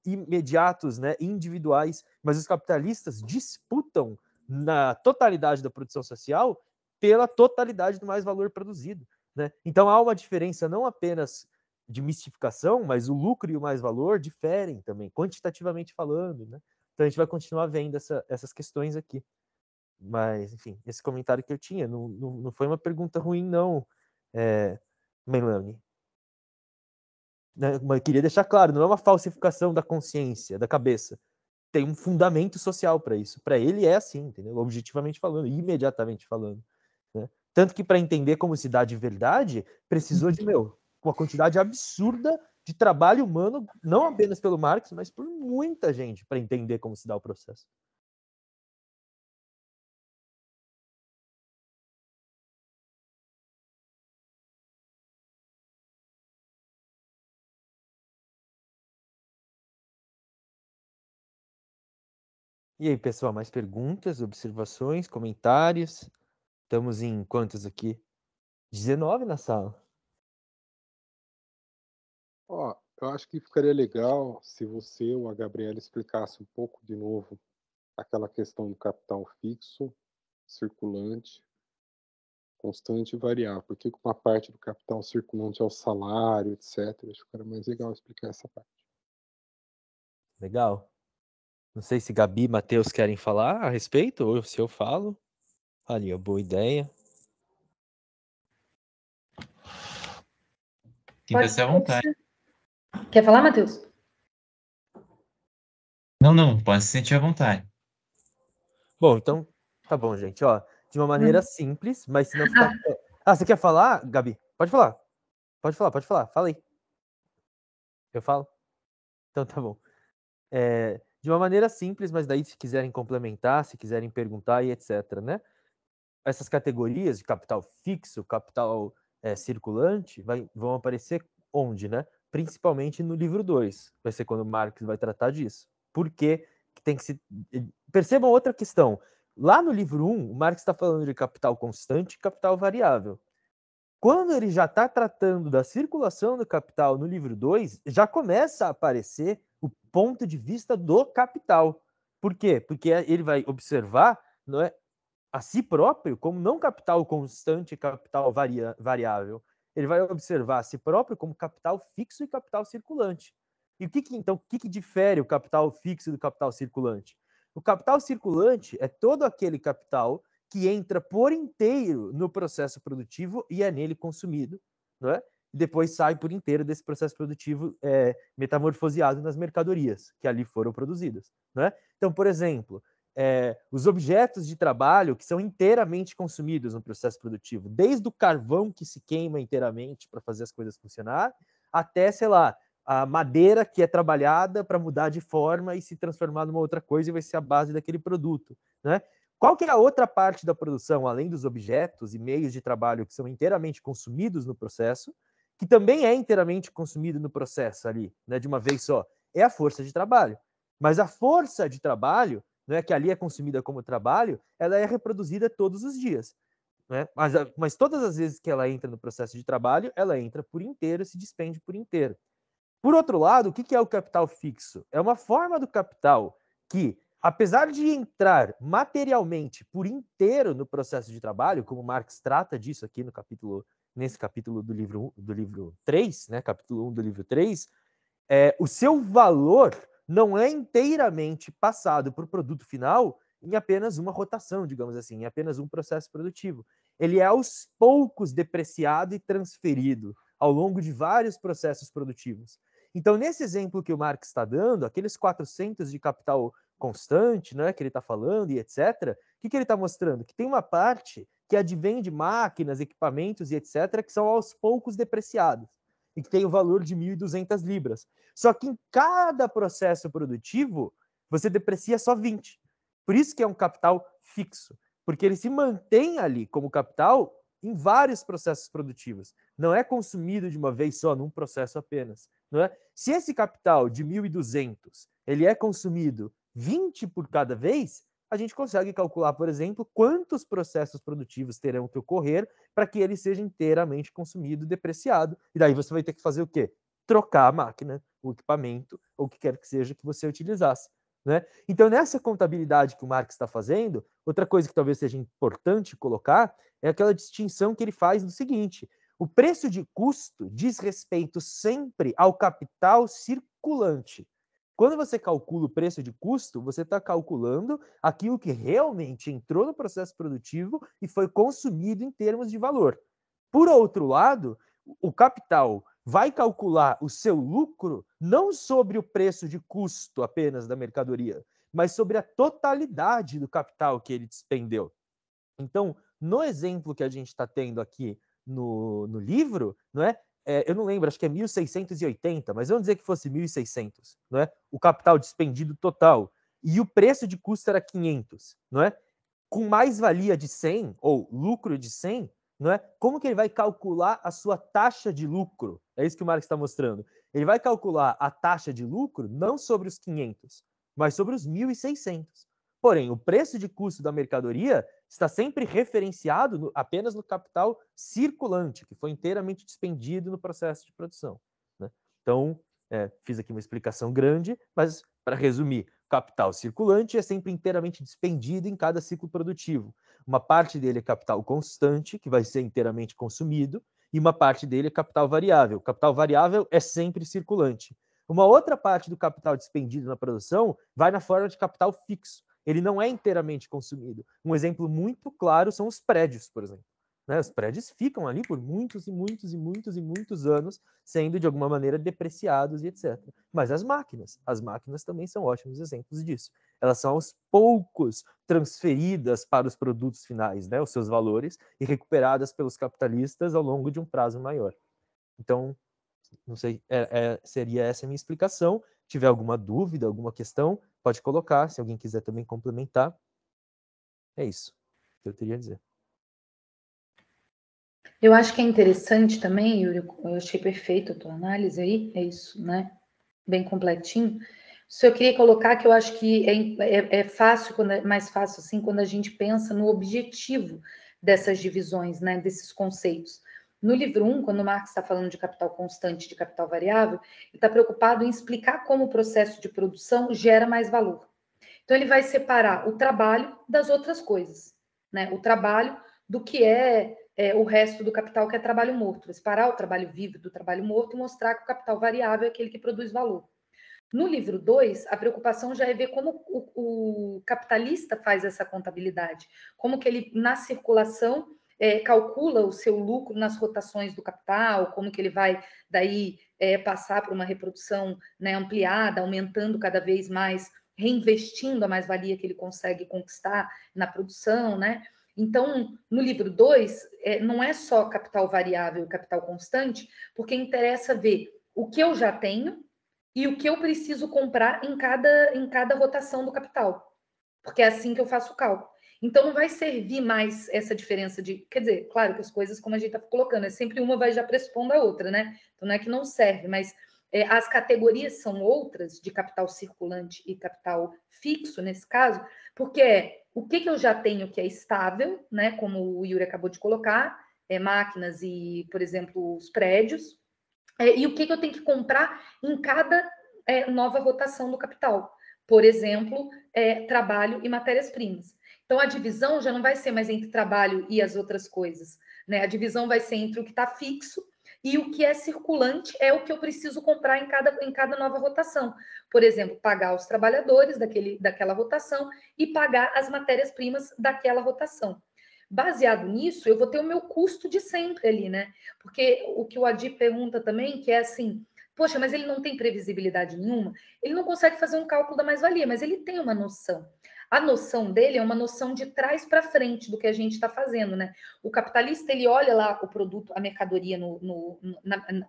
imediatos, né, individuais, mas os capitalistas disputam na totalidade da produção social pela totalidade do mais valor produzido. Né? Então há uma diferença não apenas de mistificação, mas o lucro e o mais-valor diferem também, quantitativamente falando. Né? Então a gente vai continuar vendo essas questões aqui. Mas, enfim, esse comentário que eu tinha não foi uma pergunta ruim, não, Melanie. Mas eu queria deixar claro, não é uma falsificação da consciência, da cabeça. Tem um fundamento social para isso. Para ele é assim, entendeu? Objetivamente falando, imediatamente falando. Né? Tanto que para entender como se dá de verdade, precisou de, uma quantidade absurda de trabalho humano, não apenas pelo Marx, mas por muita gente para entender como se dá o processo. E aí, pessoal, mais perguntas, observações, comentários? Estamos em quantos aqui? 19 na sala. Ó, eu acho que ficaria legal se você ou a Gabriela explicasse um pouco de novo aquela questão do capital fixo, circulante, constante e variável. Por que uma parte do capital circulante é o salário, etc. Acho que era mais legal explicar essa parte. Legal. Não sei se Gabi e Matheus querem falar a respeito, ou se eu falo. Ali, boa ideia. Sinta-se à vontade. Quer falar, Matheus? Não, pode se sentir à vontade. Bom, então, tá bom, gente. Ó, de uma maneira simples, mas se não ficar... você quer falar, Gabi? Pode falar. Pode falar. Fala aí. Eu falo? Então tá bom. De uma maneira simples, mas daí se quiserem complementar, se quiserem perguntar e etc, né? Essas categorias de capital fixo, capital circulante, vão aparecer onde, né? Principalmente no livro 2. Vai ser quando o Marx vai tratar disso. Por que tem que se... Percebam outra questão. Lá no livro 1, o Marx está falando de capital constante e capital variável. Quando ele já está tratando da circulação do capital no livro 2, já começa a aparecer o ponto de vista do capital. Por quê? Porque ele vai observar, não é, a si próprio como não capital constante e capital variável. Ele vai observar a si próprio como capital fixo e capital circulante. E então, o que difere o capital fixo do capital circulante? O capital circulante é todo aquele capital que entra por inteiro no processo produtivo e é nele consumido, não é? E depois sai por inteiro desse processo produtivo metamorfoseado nas mercadorias que ali foram produzidas, não é? Então, por exemplo, os objetos de trabalho que são inteiramente consumidos no processo produtivo, desde o carvão que se queima inteiramente para fazer as coisas funcionar, até, sei lá, a madeira que é trabalhada para mudar de forma e se transformar numa outra coisa e vai ser a base daquele produto, né? Qual que é a outra parte da produção, além dos objetos e meios de trabalho que são inteiramente consumidos no processo, que também é inteiramente consumido no processo ali, né, de uma vez só? É a força de trabalho. Mas a força de trabalho, né, que ali é consumida como trabalho, ela é reproduzida todos os dias. Né? Mas todas as vezes que ela entra no processo de trabalho, ela entra por inteiro, se despende por inteiro. Por outro lado, o que é o capital fixo? É uma forma do capital que, apesar de entrar materialmente por inteiro no processo de trabalho, como Marx trata disso aqui nesse capítulo do livro 3, né, capítulo 1 do livro 3, o seu valor não é inteiramente passado para o produto final em apenas uma rotação, digamos assim, em apenas um processo produtivo. Ele é aos poucos depreciado e transferido ao longo de vários processos produtivos. Então, nesse exemplo que o Marx está dando, aqueles 400 de capital constante, né, que ele está falando e etc., o que ele está mostrando? Que tem uma parte que advém de máquinas, equipamentos e etc., que são aos poucos depreciados e que tem o valor de 1.200 libras. Só que em cada processo produtivo, você deprecia só 20. Por isso que é um capital fixo, porque ele se mantém ali como capital em vários processos produtivos. Não é consumido de uma vez só, num processo apenas. Não é? Se esse capital de 1.200 ele é consumido 20 por cada vez, a gente consegue calcular, por exemplo, quantos processos produtivos terão que ocorrer para que ele seja inteiramente consumido, depreciado. E daí você vai ter que fazer o quê? Trocar a máquina, o equipamento, ou o que quer que seja que você utilizasse. Né? Então, nessa contabilidade que o Marx está fazendo, outra coisa que talvez seja importante colocar é aquela distinção que ele faz do seguinte: o preço de custo diz respeito sempre ao capital circulante. Quando você calcula o preço de custo, você está calculando aquilo que realmente entrou no processo produtivo e foi consumido em termos de valor. Por outro lado, o capital vai calcular o seu lucro não sobre o preço de custo apenas da mercadoria, mas sobre a totalidade do capital que ele despendeu. Então, no exemplo que a gente está tendo aqui no livro, não é? Eu não lembro, acho que é 1.680, mas vamos dizer que fosse 1.600, não é? O capital despendido total. E o preço de custo era 500, não é? Com mais-valia de 100, ou lucro de 100, não é? Como que ele vai calcular a sua taxa de lucro? É isso que o Marx está mostrando. Ele vai calcular a taxa de lucro não sobre os 500, mas sobre os 1.600. Porém, o preço de custo da mercadoria está sempre referenciado apenas no capital circulante, que foi inteiramente despendido no processo de produção. Né? Então, fiz aqui uma explicação grande, mas, para resumir, capital circulante é sempre inteiramente despendido em cada ciclo produtivo. Uma parte dele é capital constante, que vai ser inteiramente consumido, e uma parte dele é capital variável. O capital variável é sempre circulante. Uma outra parte do capital despendido na produção vai na forma de capital fixo. Ele não é inteiramente consumido. Um exemplo muito claro são os prédios, por exemplo. Né? Os prédios ficam ali por muitos e muitos e muitos e muitos anos, sendo de alguma maneira depreciados e etc. Mas as máquinas também são ótimos exemplos disso. Elas são aos poucos transferidas para os produtos finais, né? Os seus valores, e recuperadas pelos capitalistas ao longo de um prazo maior. Então, não sei, seria essa a minha explicação. Se tiver alguma dúvida, alguma questão, pode colocar. Se alguém quiser também complementar. É isso que eu teria a dizer. Eu acho que é interessante também, Yuri, eu achei perfeito a tua análise aí, é isso, né? Bem completinho. Só eu queria colocar que eu acho que é fácil, mais fácil assim, quando a gente pensa no objetivo dessas divisões, né? Desses conceitos. No livro 1, quando o Marx está falando de capital constante e de capital variável, ele está preocupado em explicar como o processo de produção gera mais valor. Então, ele vai separar o trabalho das outras coisas. né, o trabalho, do que é o resto do capital, que é trabalho morto. Separar o trabalho vivo do trabalho morto e mostrar que o capital variável é aquele que produz valor. No livro 2, a preocupação já é ver como o capitalista faz essa contabilidade, como que ele, na circulação, calcula o seu lucro nas rotações do capital, como que ele vai, daí, passar por uma reprodução, né, ampliada, aumentando cada vez mais, reinvestindo a mais-valia que ele consegue conquistar na produção, né? Então, no livro 2, não é só capital variável e capital constante, porque interessa ver o que eu já tenho e o que eu preciso comprar em cada rotação do capital, porque é assim que eu faço o cálculo. Então, não vai servir mais essa diferença de... Quer dizer, claro que as coisas, como a gente está colocando, sempre uma vai já pressupondo a outra, né? Então, não é que não serve, mas as categorias são outras, de capital circulante e capital fixo, nesse caso, porque o que eu já tenho que é estável, né? Como o Yuri acabou de colocar, máquinas e, por exemplo, os prédios, e o que eu tenho que comprar em cada nova rotação do capital. Por exemplo, trabalho e matérias-primas. Então, a divisão já não vai ser mais entre trabalho e as outras coisas, né? A divisão vai ser entre o que está fixo e o que é circulante é o que eu preciso comprar em cada nova rotação. Por exemplo, pagar os trabalhadores daquela rotação e pagar as matérias-primas daquela rotação. Baseado nisso, eu vou ter o meu custo de sempre ali, né? Porque o que o Adi pergunta também, que é assim, poxa, mas ele não tem previsibilidade nenhuma, ele não consegue fazer um cálculo da mais-valia, mas ele tem uma noção. A noção dele é uma noção de trás para frente do que a gente está fazendo, né? O capitalista, ele olha lá o produto, a mercadoria no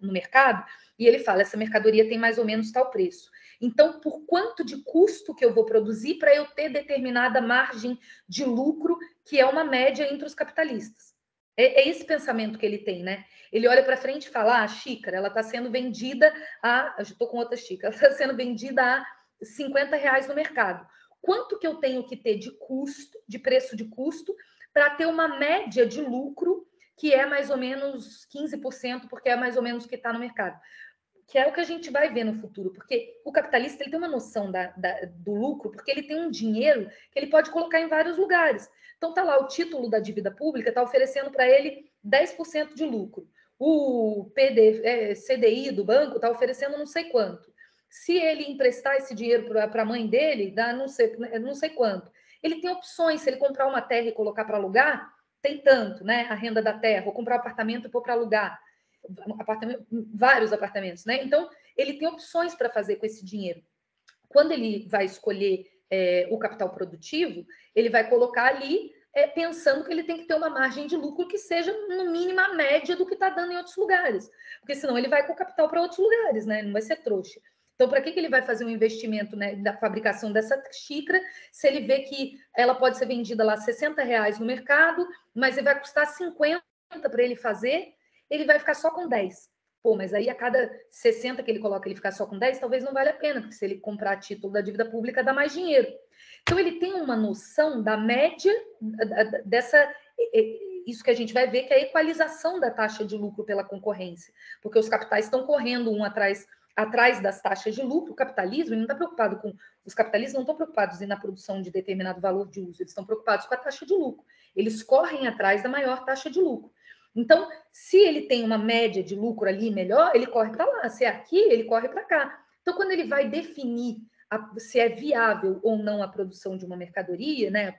mercado, e ele fala, essa mercadoria tem mais ou menos tal preço. Então, por quanto de custo que eu vou produzir para eu ter determinada margem de lucro, que é uma média entre os capitalistas? É esse pensamento que ele tem, né? Ele olha para frente e fala, a xícara, ela está sendo vendida eu já estou com outra xícara, ela está sendo vendida a R$50 no mercado. Quanto que eu tenho que ter de custo, de preço de custo, para ter uma média de lucro que é mais ou menos 15%, porque é mais ou menos o que está no mercado. Que é o que a gente vai ver no futuro, porque o capitalista ele tem uma noção do lucro, porque ele tem um dinheiro que ele pode colocar em vários lugares. Então, tá lá, o título da dívida pública está oferecendo para ele 10% de lucro. O CDI do banco está oferecendo não sei quanto. Se ele emprestar esse dinheiro para a mãe dele, dá não sei quanto. Ele tem opções, se ele comprar uma terra e colocar para alugar, tem tanto, né? A renda da terra, ou comprar um apartamento e pôr para alugar. Vários apartamentos, né? Então, ele tem opções para fazer com esse dinheiro. Quando ele vai escolher o capital produtivo, ele vai colocar ali pensando que ele tem que ter uma margem de lucro que seja, no mínimo, a média do que está dando em outros lugares. Porque senão ele vai com o capital para outros lugares, né? Não vai ser trouxa. Então, para que ele vai fazer um investimento, né, da fabricação dessa xícara, se ele vê que ela pode ser vendida lá R$60 no mercado, mas ele vai custar 50 para ele fazer, ele vai ficar só com 10. Pô, mas aí a cada 60 que ele coloca, ele ficar só com 10, talvez não valha a pena, porque se ele comprar título da dívida pública, dá mais dinheiro. Então, ele tem uma noção da média dessa... Isso que a gente vai ver, que é a equalização da taxa de lucro pela concorrência, porque os capitais estão correndo um atrás das taxas de lucro. O capitalismo não está preocupado com... Os capitalistas não estão preocupados na produção de determinado valor de uso, eles estão preocupados com a taxa de lucro. Eles correm atrás da maior taxa de lucro. Então, se ele tem uma média de lucro ali melhor, ele corre para lá. Se é aqui, ele corre para cá. Então, quando ele vai definir se é viável ou não a produção de uma mercadoria, né,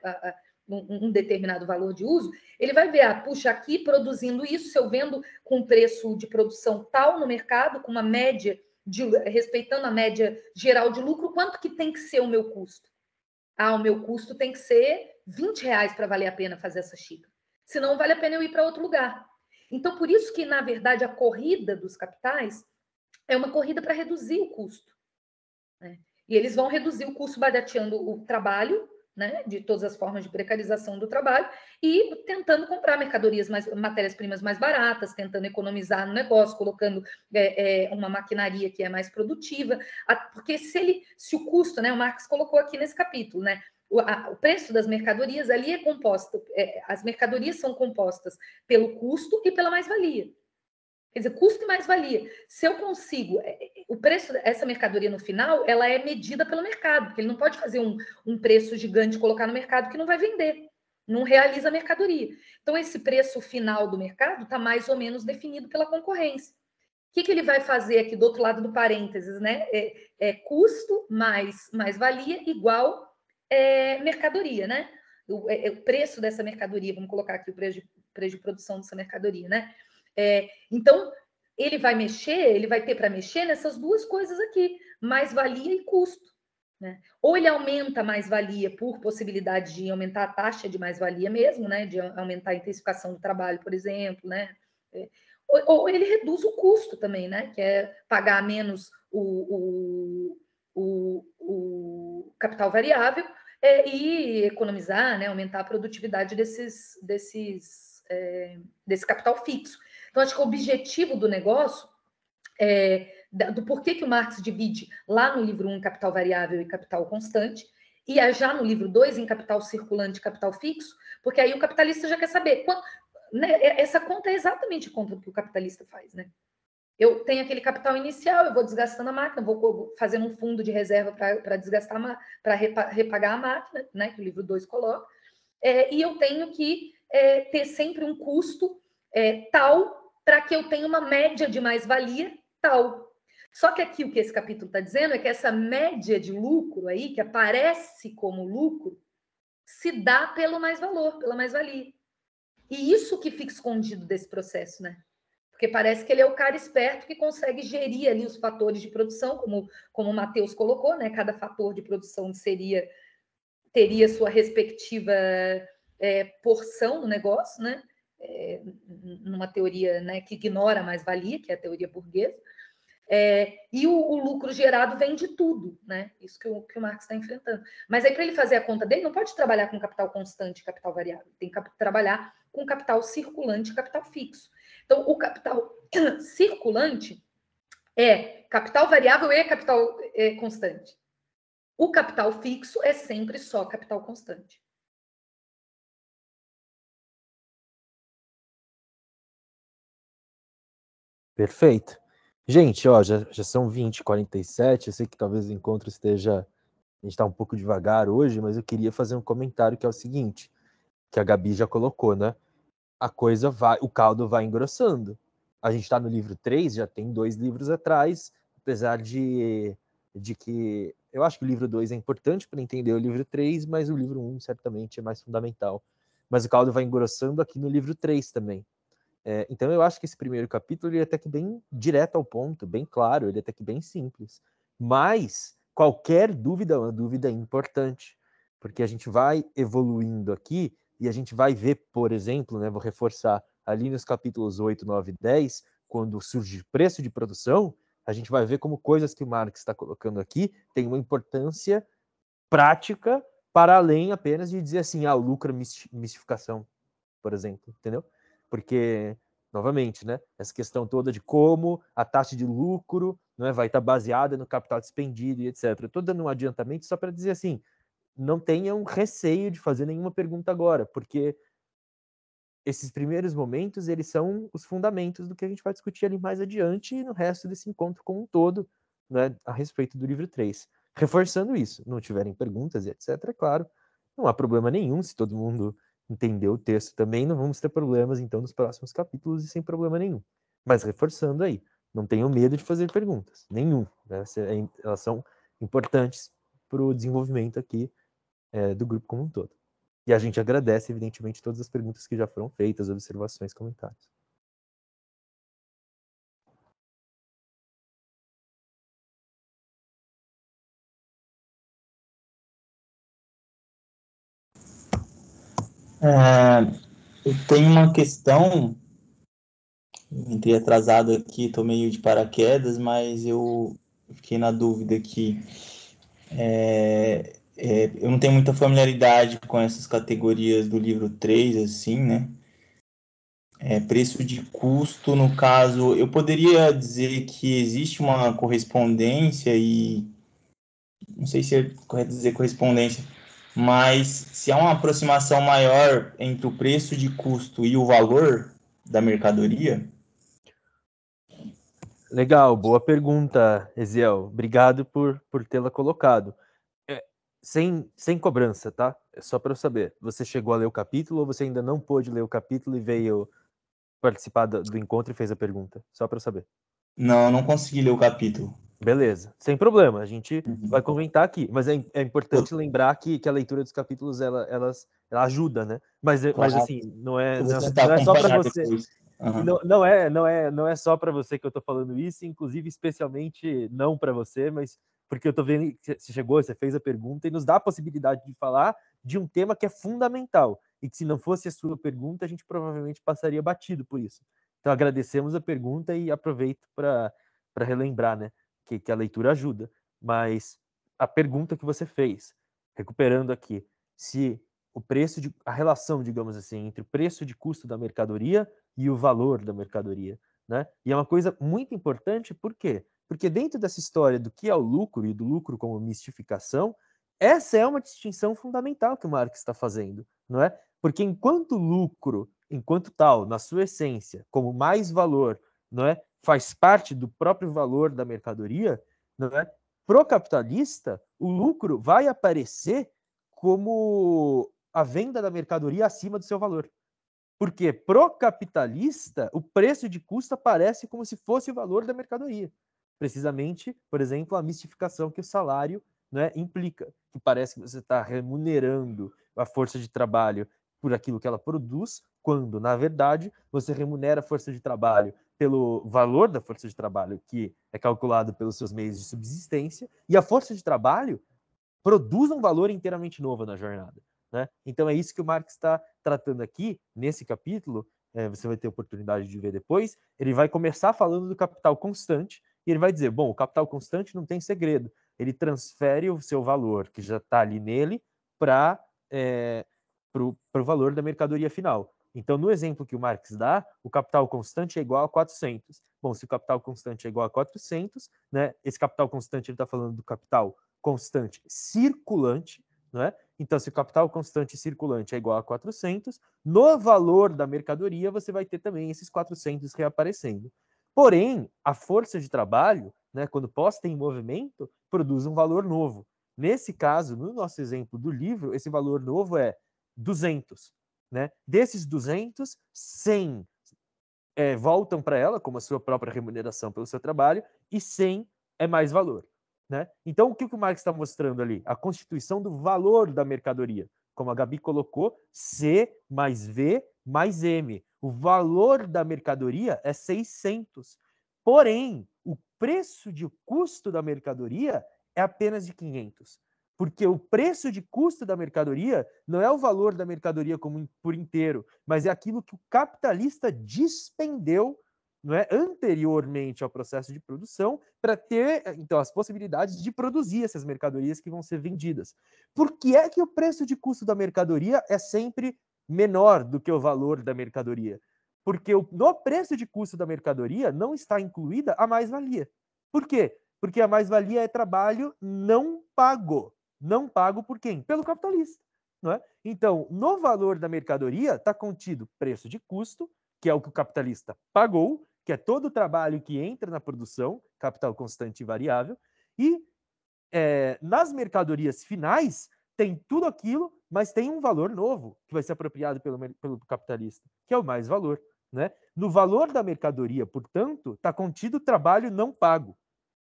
um determinado valor de uso, ele vai ver, puxa, aqui produzindo isso, se eu vendo com preço de produção tal no mercado, com uma média, respeitando a média geral de lucro, quanto que tem que ser o meu custo? O meu custo tem que ser R$20 para valer a pena fazer essa xícara. Senão, vale a pena eu ir para outro lugar. Então, por isso que, na verdade, a corrida dos capitais é uma corrida para reduzir o custo, né? E eles vão reduzir o custo barateando o trabalho, né, de todas as formas de precarização do trabalho, e tentando comprar matérias-primas mais baratas, tentando economizar no negócio, colocando uma maquinaria que é mais produtiva, porque se o custo, né, o Marx colocou aqui nesse capítulo, né, o preço das mercadorias ali é composto, as mercadorias são compostas pelo custo e pela mais-valia. Quer dizer, custo e mais-valia. Se eu consigo... O preço dessa mercadoria no final, ela é medida pelo mercado, porque ele não pode fazer um preço gigante e colocar no mercado que não vai vender. não realiza a mercadoria. Então, esse preço final do mercado está mais ou menos definido pela concorrência. O que ele vai fazer aqui do outro lado do parênteses, né? Custo mais valia igual mercadoria, né? O preço dessa mercadoria, vamos colocar aqui o preço de produção dessa mercadoria, né? Então, ele vai ter para mexer nessas duas coisas aqui, mais-valia e custo. Né? Ou ele aumenta a mais-valia por possibilidade de aumentar a taxa de mais-valia mesmo, né? De aumentar a intensificação do trabalho, por exemplo, né? Ou ele reduz o custo também, né? Que é pagar menos o capital variável e economizar, né? Aumentar a produtividade desse capital fixo. Então, acho que o objetivo do negócio do porquê que o Marx divide lá no livro 1 em capital variável e capital constante, e já no livro 2 em capital circulante e capital fixo, porque aí o capitalista já quer saber né, essa conta é exatamente a conta que o capitalista faz, né? Eu tenho aquele capital inicial, eu vou desgastando a máquina, vou fazendo um fundo de reserva para desgastar, para repagar a máquina, né? Que o livro 2 coloca, e eu tenho que ter sempre um custo tal para que eu tenha uma média de mais-valia tal. Só que aqui o que esse capítulo está dizendo é que essa média de lucro aí, que aparece como lucro, se dá pelo mais-valor, pela mais-valia. E isso que fica escondido desse processo, né? Porque parece que ele é o cara esperto que consegue gerir ali os fatores de produção, como o Matheus colocou, né? Cada fator de produção teria sua respectiva porção no negócio, né? Numa teoria, né, que ignora a mais-valia, que é a teoria burguesa. E o lucro gerado vem de tudo, né? Isso que o Marx está enfrentando. Mas aí, para ele fazer a conta dele, não pode trabalhar com capital constante e capital variável. Tem que trabalhar com capital circulante e capital fixo. Então, o capital circulante é capital variável e capital constante. O capital fixo é sempre só capital constante. Perfeito. Gente, ó, já são 20h47, eu sei que talvez o encontro esteja... A gente está um pouco devagar hoje, mas eu queria fazer um comentário que é o seguinte, que a Gabi já colocou, né? O caldo vai engrossando. A gente está no livro 3, já tem 2 livros atrás, apesar de que eu acho que o livro 2 é importante para entender o livro 3, mas o livro 1 certamente é mais fundamental. Mas o caldo vai engrossando aqui no livro 3 também. Então eu acho que esse primeiro capítulo ele é até que bem direto ao ponto, bem claro, ele é até que bem simples. Mas qualquer dúvida é uma dúvida importante, porque a gente vai evoluindo aqui e a gente vai ver, por exemplo, né, vou reforçar, ali nos capítulos 8, 9 e 10, quando surge preço de produção, a gente vai ver como coisas que o Marx está colocando aqui têm uma importância prática para além apenas de dizer assim, o lucro é mistificação, por exemplo, entendeu? Porque, novamente, né, essa questão toda de como a taxa de lucro, né, vai estar baseada no capital despendido e etc. Eu estou dando um adiantamento só para dizer assim, não tenham receio de fazer nenhuma pergunta agora, porque esses primeiros momentos, eles são os fundamentos do que a gente vai discutir ali mais adiante e no resto desse encontro como um todo, né, a respeito do livro 3. Reforçando isso, não tiverem perguntas e etc., é claro, não há problema nenhum se todo mundo entendeu o texto também, não vamos ter problemas então nos próximos capítulos e sem problema nenhum. Mas reforçando aí, não tenham medo de fazer perguntas, nenhum. Né? Elas são importantes para o desenvolvimento aqui do grupo como um todo. E a gente agradece, evidentemente, todas as perguntas que já foram feitas, observações, comentários. Eu tenho uma questão, entrei atrasado aqui, tô meio de paraquedas, mas eu fiquei na dúvida aqui. Eu não tenho muita familiaridade com essas categorias do livro 3, assim, né? Preço de custo, no caso, eu poderia dizer que existe uma correspondência e... Não sei se é correto dizer correspondência, mas se há uma aproximação maior entre o preço de custo e o valor da mercadoria... Legal, boa pergunta, Eziel. Obrigado por tê-la colocado. sem cobrança, tá? É só para eu saber. Você chegou a ler o capítulo ou você ainda não pôde ler o capítulo e veio participar do encontro e fez a pergunta? Só para eu saber. Não, eu não consegui ler o capítulo. Beleza, sem problema, a gente vai Uhum. comentar aqui, mas é importante lembrar que a leitura dos capítulos ela ajuda, né? Mas Claro, assim, eu vou tentar não é só para acompanhar você, depois. e Aham. não é só para você que eu tô falando isso, inclusive especialmente não para você, mas porque eu tô vendo que você chegou, você fez a pergunta e nos dá a possibilidade de falar de um tema que é fundamental e que se não fosse a sua pergunta, a gente provavelmente passaria batido por isso. Então agradecemos a pergunta e aproveito para relembrar, né, que a leitura ajuda, mas a pergunta que você fez, recuperando aqui, se o preço de a relação, digamos assim, entre o preço de custo da mercadoria e o valor da mercadoria, né? E é uma coisa muito importante, por quê? Porque dentro dessa história do que é o lucro e do lucro como mistificação, essa é uma distinção fundamental que o Marx está fazendo, não é? Porque enquanto lucro, enquanto tal, na sua essência, como mais valor, não é? Faz parte do próprio valor da mercadoria, não é? Pro capitalista, o lucro vai aparecer como a venda da mercadoria acima do seu valor. Porque pro capitalista, o preço de custo aparece como se fosse o valor da mercadoria. Precisamente, por exemplo, a mistificação que o salário, né, implica, que parece que você está remunerando a força de trabalho por aquilo que ela produz, quando, na verdade, você remunera a força de trabalho pelo valor da força de trabalho, que é calculado pelos seus meios de subsistência, e a força de trabalho produz um valor inteiramente novo na jornada. Né? Então é isso que o Marx está tratando aqui, nesse capítulo, você vai ter oportunidade de ver depois, ele vai começar falando do capital constante, e ele vai dizer, bom, o capital constante não tem segredo, ele transfere o seu valor, que já está ali nele, para o valor da mercadoria final. Então, no exemplo que o Marx dá, o capital constante é igual a 400. Bom, se o capital constante é igual a 400, né, esse capital constante ele está falando do capital constante circulante, né? Então, se o capital constante circulante é igual a 400, no valor da mercadoria você vai ter também esses 400 reaparecendo. Porém, a força de trabalho, né, quando posta em movimento, produz um valor novo. Nesse caso, no nosso exemplo do livro, esse valor novo é 200. Né? Desses 200, 100 voltam para ela como a sua própria remuneração pelo seu trabalho e 100 é mais valor. Né? Então, o que o Marx está mostrando ali? A constituição do valor da mercadoria. Como a Gabi colocou, C mais V mais M. O valor da mercadoria é 600. Porém, o preço de custo da mercadoria é apenas de 500. Porque o preço de custo da mercadoria não é o valor da mercadoria como por inteiro, mas é aquilo que o capitalista despendeu, não é, anteriormente ao processo de produção para ter então as possibilidades de produzir essas mercadorias que vão ser vendidas. Por que é que o preço de custo da mercadoria é sempre menor do que o valor da mercadoria? Porque no preço de custo da mercadoria não está incluída a mais-valia. Por quê? Porque a mais-valia é trabalho não pago. Não pago por quem? Pelo capitalista. Não é? Então, no valor da mercadoria está contido preço de custo, que é o que o capitalista pagou, que é todo o trabalho que entra na produção, capital constante e variável, e nas mercadorias finais tem tudo aquilo, mas tem um valor novo que vai ser apropriado pelo capitalista, que é o mais valor. Né? No valor da mercadoria, portanto, está contido o trabalho não pago.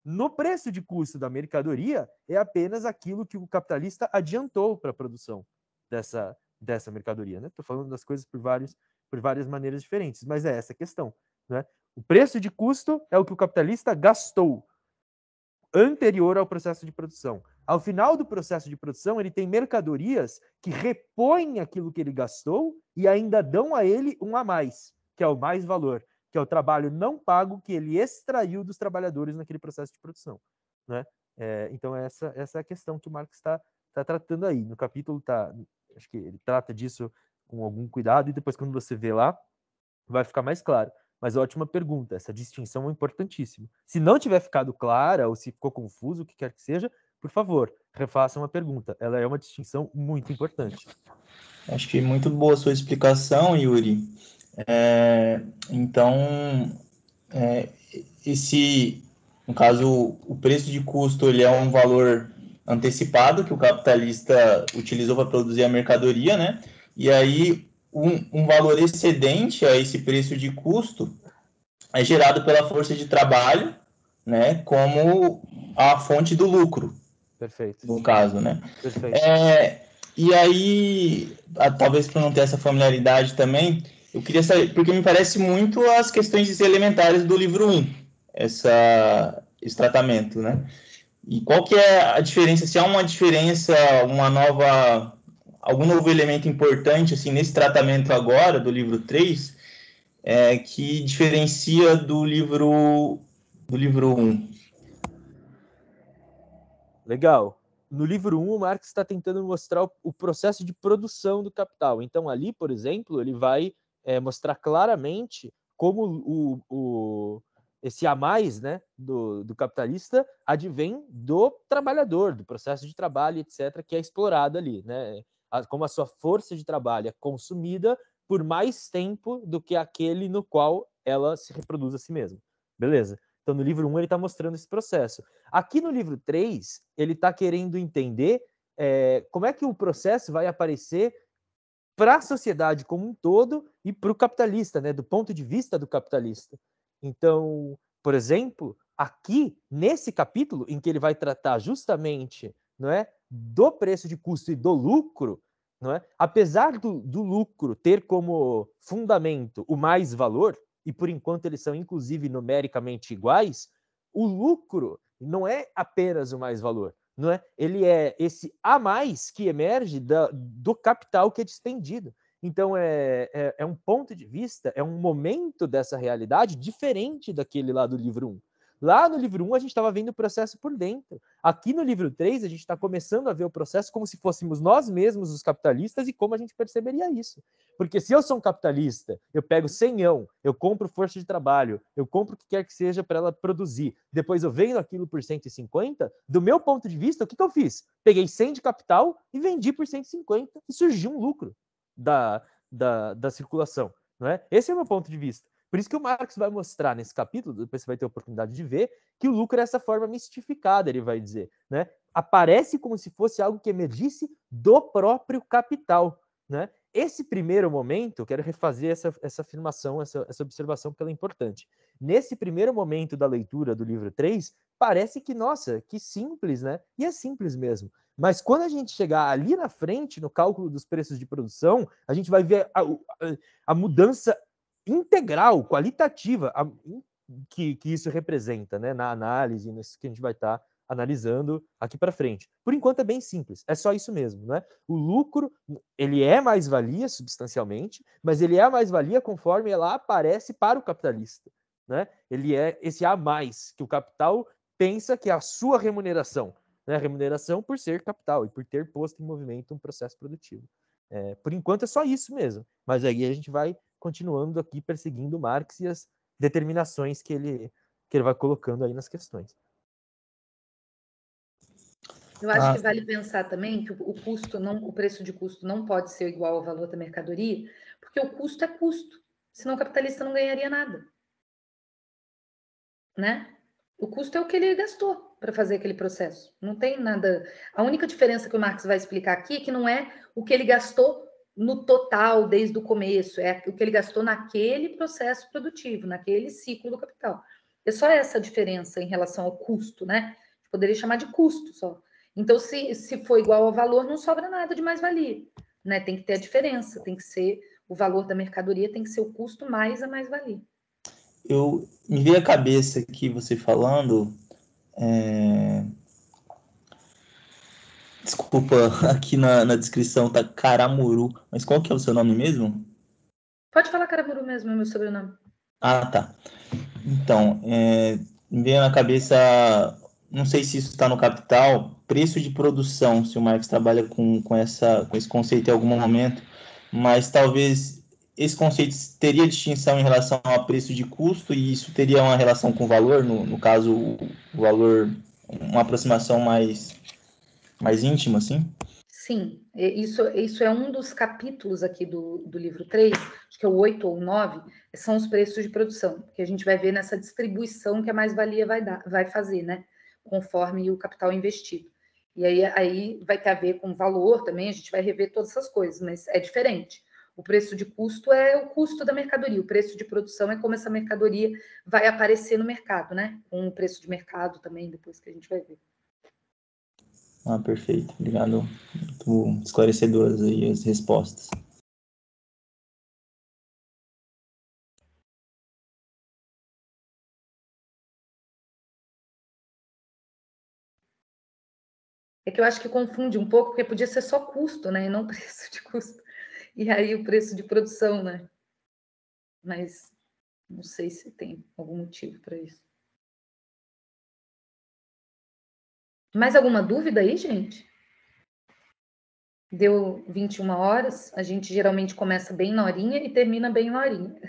No preço de custo da mercadoria, é apenas aquilo que o capitalista adiantou para a produção dessa mercadoria. Estou falando das coisas por várias maneiras diferentes, mas é essa a questão. Né? O preço de custo é o que o capitalista gastou anterior ao processo de produção. Ao final do processo de produção, ele tem mercadorias que repõem aquilo que ele gastou e ainda dão a ele um a mais, que é o mais valor, que é o trabalho não pago que ele extraiu dos trabalhadores naquele processo de produção. Né? Então, essa é a questão que o Marx está tratando aí. No capítulo, acho que ele trata disso com algum cuidado, e depois, quando você vê lá, vai ficar mais claro. Mas ótima pergunta, essa distinção é importantíssima. Se não tiver ficado clara ou se ficou confuso, o que quer que seja, por favor, refaçam a pergunta. Ela é uma distinção muito importante. Acho que muito boa a sua explicação, Yuri. Então, no caso, o preço de custo ele é um valor antecipado que o capitalista utilizou para produzir a mercadoria, né? E aí um valor excedente a esse preço de custo é gerado pela força de trabalho, né? Como a fonte do lucro, Perfeito. no caso, né? Perfeito. E aí, talvez por não ter essa familiaridade também, eu queria saber, porque me parece muito as questões elementares do livro 1, esse tratamento, né? E qual que é a diferença, se há uma diferença, algum novo elemento importante, assim, nesse tratamento agora, do livro 3, que diferencia do livro 1? Legal. No livro 1, o Marx está tentando mostrar o processo de produção do capital. Então, ali, por exemplo, ele vai mostrar claramente como esse a mais, né, do capitalista advém do trabalhador, do processo de trabalho, etc., que é explorado ali, né? Como a sua força de trabalho é consumida por mais tempo do que aquele no qual ela se reproduz a si mesma. Beleza? Então, no livro 1, ele está mostrando esse processo. Aqui no livro 3, ele está querendo entender como é que o processo vai aparecer para a sociedade como um todo e para o capitalista, né, do ponto de vista do capitalista. Então, por exemplo, aqui, nesse capítulo, em que ele vai tratar justamente, não é, do preço de custo e do lucro, não é, apesar do lucro ter como fundamento o mais valor, e por enquanto eles são inclusive numericamente iguais, o lucro não é apenas o mais valor, não é? Ele é esse a mais que emerge do capital que é despendido. Então, é um ponto de vista, é um momento dessa realidade diferente daquele lá do livro 1. Lá no livro 1, a gente estava vendo o processo por dentro. Aqui no livro 3, a gente está começando a ver o processo como se fôssemos nós mesmos os capitalistas e como a gente perceberia isso. Porque se eu sou um capitalista, eu pego 100, eu compro força de trabalho, eu compro o que quer que seja para ela produzir, depois eu vendo aquilo por 150, do meu ponto de vista, o que eu fiz? Peguei 100 de capital e vendi por 150 e surgiu um lucro da circulação. Não é? Esse é o meu ponto de vista. Por isso que o Marx vai mostrar nesse capítulo, depois você vai ter a oportunidade de ver, que o lucro é essa forma mistificada, ele vai dizer. Né? Aparece como se fosse algo que emergisse do próprio capital. Né? Esse primeiro momento, eu quero refazer essa afirmação, essa observação, porque ela é importante. Nesse primeiro momento da leitura do livro 3, parece que, nossa, que simples, né? E é simples mesmo. Mas quando a gente chegar ali na frente, no cálculo dos preços de produção, a gente vai ver a mudança integral, qualitativa, que isso representa, né? Na análise, nisso que a gente vai estar analisando aqui para frente. Por enquanto é bem simples, é só isso mesmo, né? O lucro, ele é mais-valia substancialmente, mas ele é a mais-valia conforme ela aparece para o capitalista, né? Ele é esse a mais que o capital pensa que é a sua remuneração, né? A remuneração por ser capital e por ter posto em movimento um processo produtivo. Por enquanto é só isso mesmo, mas aí a gente vai continuando aqui perseguindo Marx e as determinações que ele vai colocando aí nas questões. Eu acho que vale pensar também que o preço de custo não pode ser igual ao valor da mercadoria, porque o custo é custo, senão o capitalista não ganharia nada. Né? O custo é o que ele gastou para fazer aquele processo. Não tem nada. A única diferença que o Marx vai explicar aqui é que não é o que ele gastou no total desde o começo, é o que ele gastou naquele processo produtivo, naquele ciclo do capital. É só essa diferença em relação ao custo, né? Poderia chamar de custo só. Então, se for igual ao valor, não sobra nada de mais-valia, né? Tem que ter a diferença, tem que ser o valor da mercadoria, tem que ser o custo mais a mais-valia. Me veio à cabeça aqui você falando. Desculpa, aqui na descrição tá Caramuru, mas qual que é o seu nome mesmo? Pode falar Caramuru mesmo, é meu sobrenome. Ah, tá. Então, me veio na cabeça, não sei se isso está no Capital, preço de produção, se o Marx trabalha com esse conceito em algum momento, mas talvez esse conceito teria distinção em relação a preço de custo e isso teria uma relação com o valor, no caso, o valor, uma aproximação mais íntima, assim? Sim, isso é um dos capítulos aqui do livro 3, acho que é o 8 ou 9, são os preços de produção, que a gente vai ver nessa distribuição que a mais-valia vai fazer, né? Conforme o capital investido. E aí vai ter a ver com valor também, a gente vai rever todas essas coisas, mas é diferente. O preço de custo é o custo da mercadoria, o preço de produção é como essa mercadoria vai aparecer no mercado, né? Com o preço de mercado também, depois que a gente vai ver. Perfeito. Obrigado. Muito esclarecedoras aí as respostas. É que eu acho que confunde um pouco, porque podia ser só custo, né? E não preço de custo. E aí o preço de produção, né? Mas não sei se tem algum motivo para isso. Mais alguma dúvida aí, gente? Deu 21 horas, a gente geralmente começa bem na horinha e termina bem na horinha.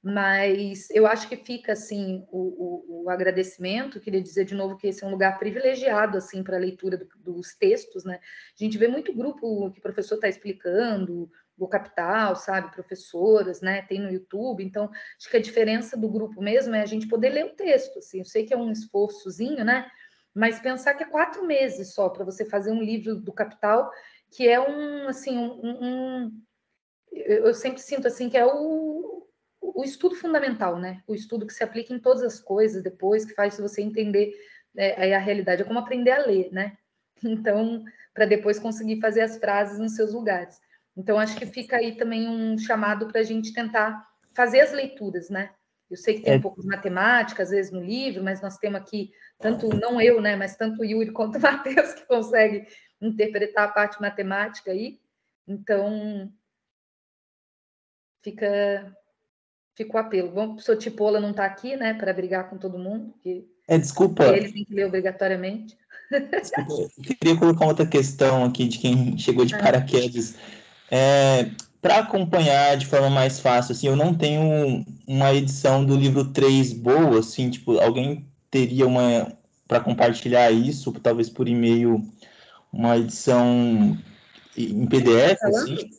Mas eu acho que fica, assim, o agradecimento, queria dizer de novo que esse é um lugar privilegiado, assim, para a leitura dos textos, né? A gente vê muito grupo que o professor está explicando, o Capital, sabe? Professoras, né? Tem no YouTube, então acho que a diferença do grupo mesmo é a gente poder ler o texto, assim. Eu sei que é um esforçozinho, né? Mas pensar que é 4 meses só para você fazer um livro do Capital, que é eu sempre sinto assim que é o estudo fundamental, né? O estudo que se aplica em todas as coisas depois, que faz você entender a realidade. É como aprender a ler, né? Então, para depois conseguir fazer as frases nos seus lugares. Então, acho que fica aí também um chamado para a gente tentar fazer as leituras, né? Eu sei que tem um pouco de matemática, às vezes, no livro, mas nós temos aqui, tanto, não eu, né? Mas tanto o Yuri quanto o Matheus, que consegue interpretar a parte matemática aí. Então, fica o apelo. Bom, o professor Tipola não está aqui, né, para brigar com todo mundo, que Desculpa. ele tem que ler obrigatoriamente. Desculpa, eu queria colocar outra questão aqui de quem chegou de paraquedas. Para acompanhar de forma mais fácil, assim, eu não tenho uma edição do livro 3 boa, assim, tipo, alguém teria uma para compartilhar isso, talvez por e-mail, uma edição em PDF, assim?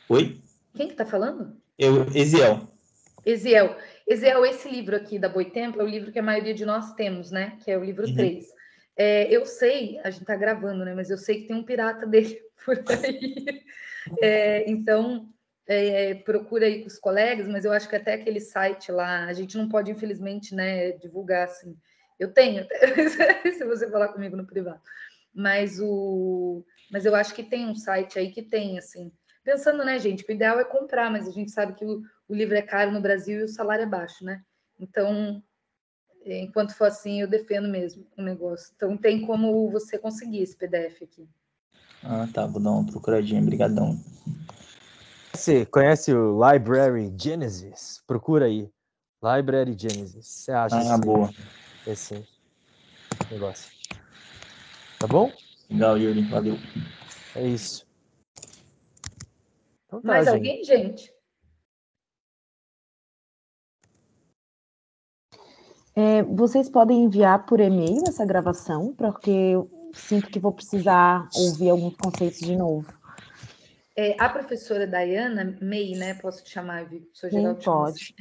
Oi? Quem que está falando? Eziel. Eziel, esse livro aqui da Boitempo é o livro que a maioria de nós temos, né? Que é o livro 3. Eu sei, a gente está gravando, né? Mas eu sei que tem um pirata dele por aí. Então, procura aí com os colegas, mas eu acho que até aquele site lá, a gente não pode, infelizmente, né, divulgar assim. Eu tenho, se você falar comigo no privado. Mas eu acho que tem um site aí que tem, assim. Pensando, né, gente, o ideal é comprar, mas a gente sabe que o livro é caro no Brasil e o salário é baixo, né? Então, enquanto for assim, eu defendo mesmo o negócio. Então, tem como você conseguir esse PDF aqui. Tá, vou dar uma procuradinha, brigadão. Você conhece o Library Genesis? Procura aí. Library Genesis. Você acha boa. Esse negócio. Tá bom? Legal, Yuri. Valeu. É isso. Então tá, Mais gente. alguém, gente? Vocês podem enviar por e-mail essa gravação, porque eu sinto que vou precisar ouvir alguns conceitos de novo. A professora Dayana, May, né? Posso te chamar, Vitor? Sou Sim, geral, pode.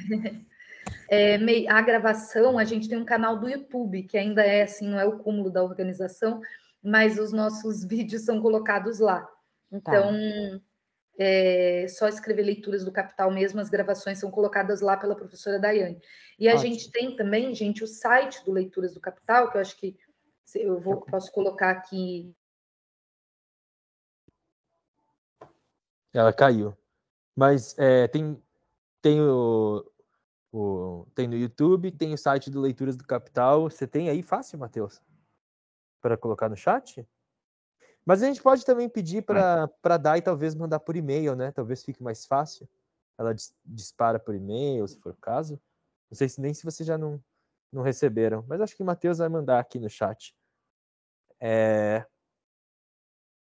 May, a gravação, a gente tem um canal do YouTube, que ainda é assim, não é o cúmulo da organização, mas os nossos vídeos são colocados lá. Então, só escrever leituras do Capital mesmo, as gravações são colocadas lá pela professora Daiane. E a gente tem também, gente, o site do Leituras do Capital, que eu acho que posso colocar aqui. Ela caiu. Mas tem no YouTube, tem o site do Leituras do Capital. Você tem aí fácil, Matheus? Para colocar no chat? Mas a gente pode também pedir para a Dai talvez mandar por e-mail, né? Talvez fique mais fácil. Ela dispara por e-mail, se for o caso. Não sei se vocês já não receberam, mas acho que o Matheus vai mandar aqui no chat.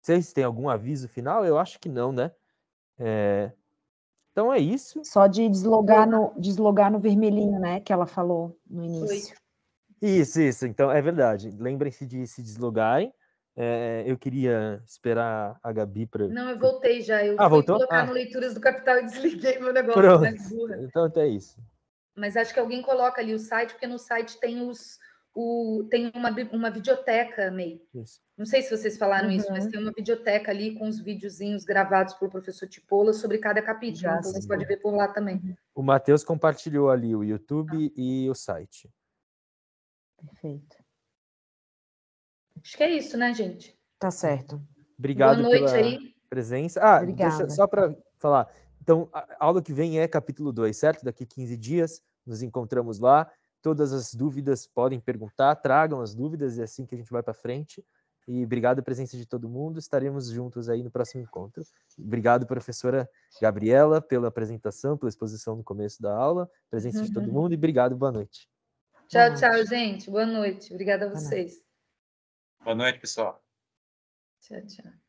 Vocês têm algum aviso final? Eu acho que não, né? Então é isso. Só de deslogar no vermelhinho, né? Que ela falou no início. Isso. Então é verdade. Lembrem-se de se deslogarem. Eu queria esperar a Gabi para. Não, eu voltei já. Eu fui voltou? colocar no Leituras do Capital e desliguei meu negócio. Pronto. Né, burra. Então é isso. Mas acho que alguém coloca ali o site, porque no site tem os tem uma videoteca, May. Isso. Não sei se vocês falaram isso, mas tem uma videoteca ali com os videozinhos gravados pelo professor Tipola sobre cada capítulo. Já Então, você sim. pode ver por lá também. O Matheus compartilhou ali o YouTube e o site. Perfeito. Acho que é isso, né, gente? Tá certo. Obrigado Boa noite pela aí. presença. Ah, Obrigada. deixa só para falar. Então, a aula que vem é capítulo 2, certo? Daqui 15 dias nos encontramos lá. Todas as dúvidas podem perguntar, tragam as dúvidas, é assim que a gente vai para frente. E obrigado a presença de todo mundo. Estaremos juntos aí no próximo encontro. Obrigado, professora Gabriela, pela apresentação, pela exposição no começo da aula, presença de todo mundo e obrigado, boa noite. Tchau, Boa tchau, noite. gente. Boa noite. Obrigada a Boa noite. vocês. Boa noite, pessoal. Tchau, tchau.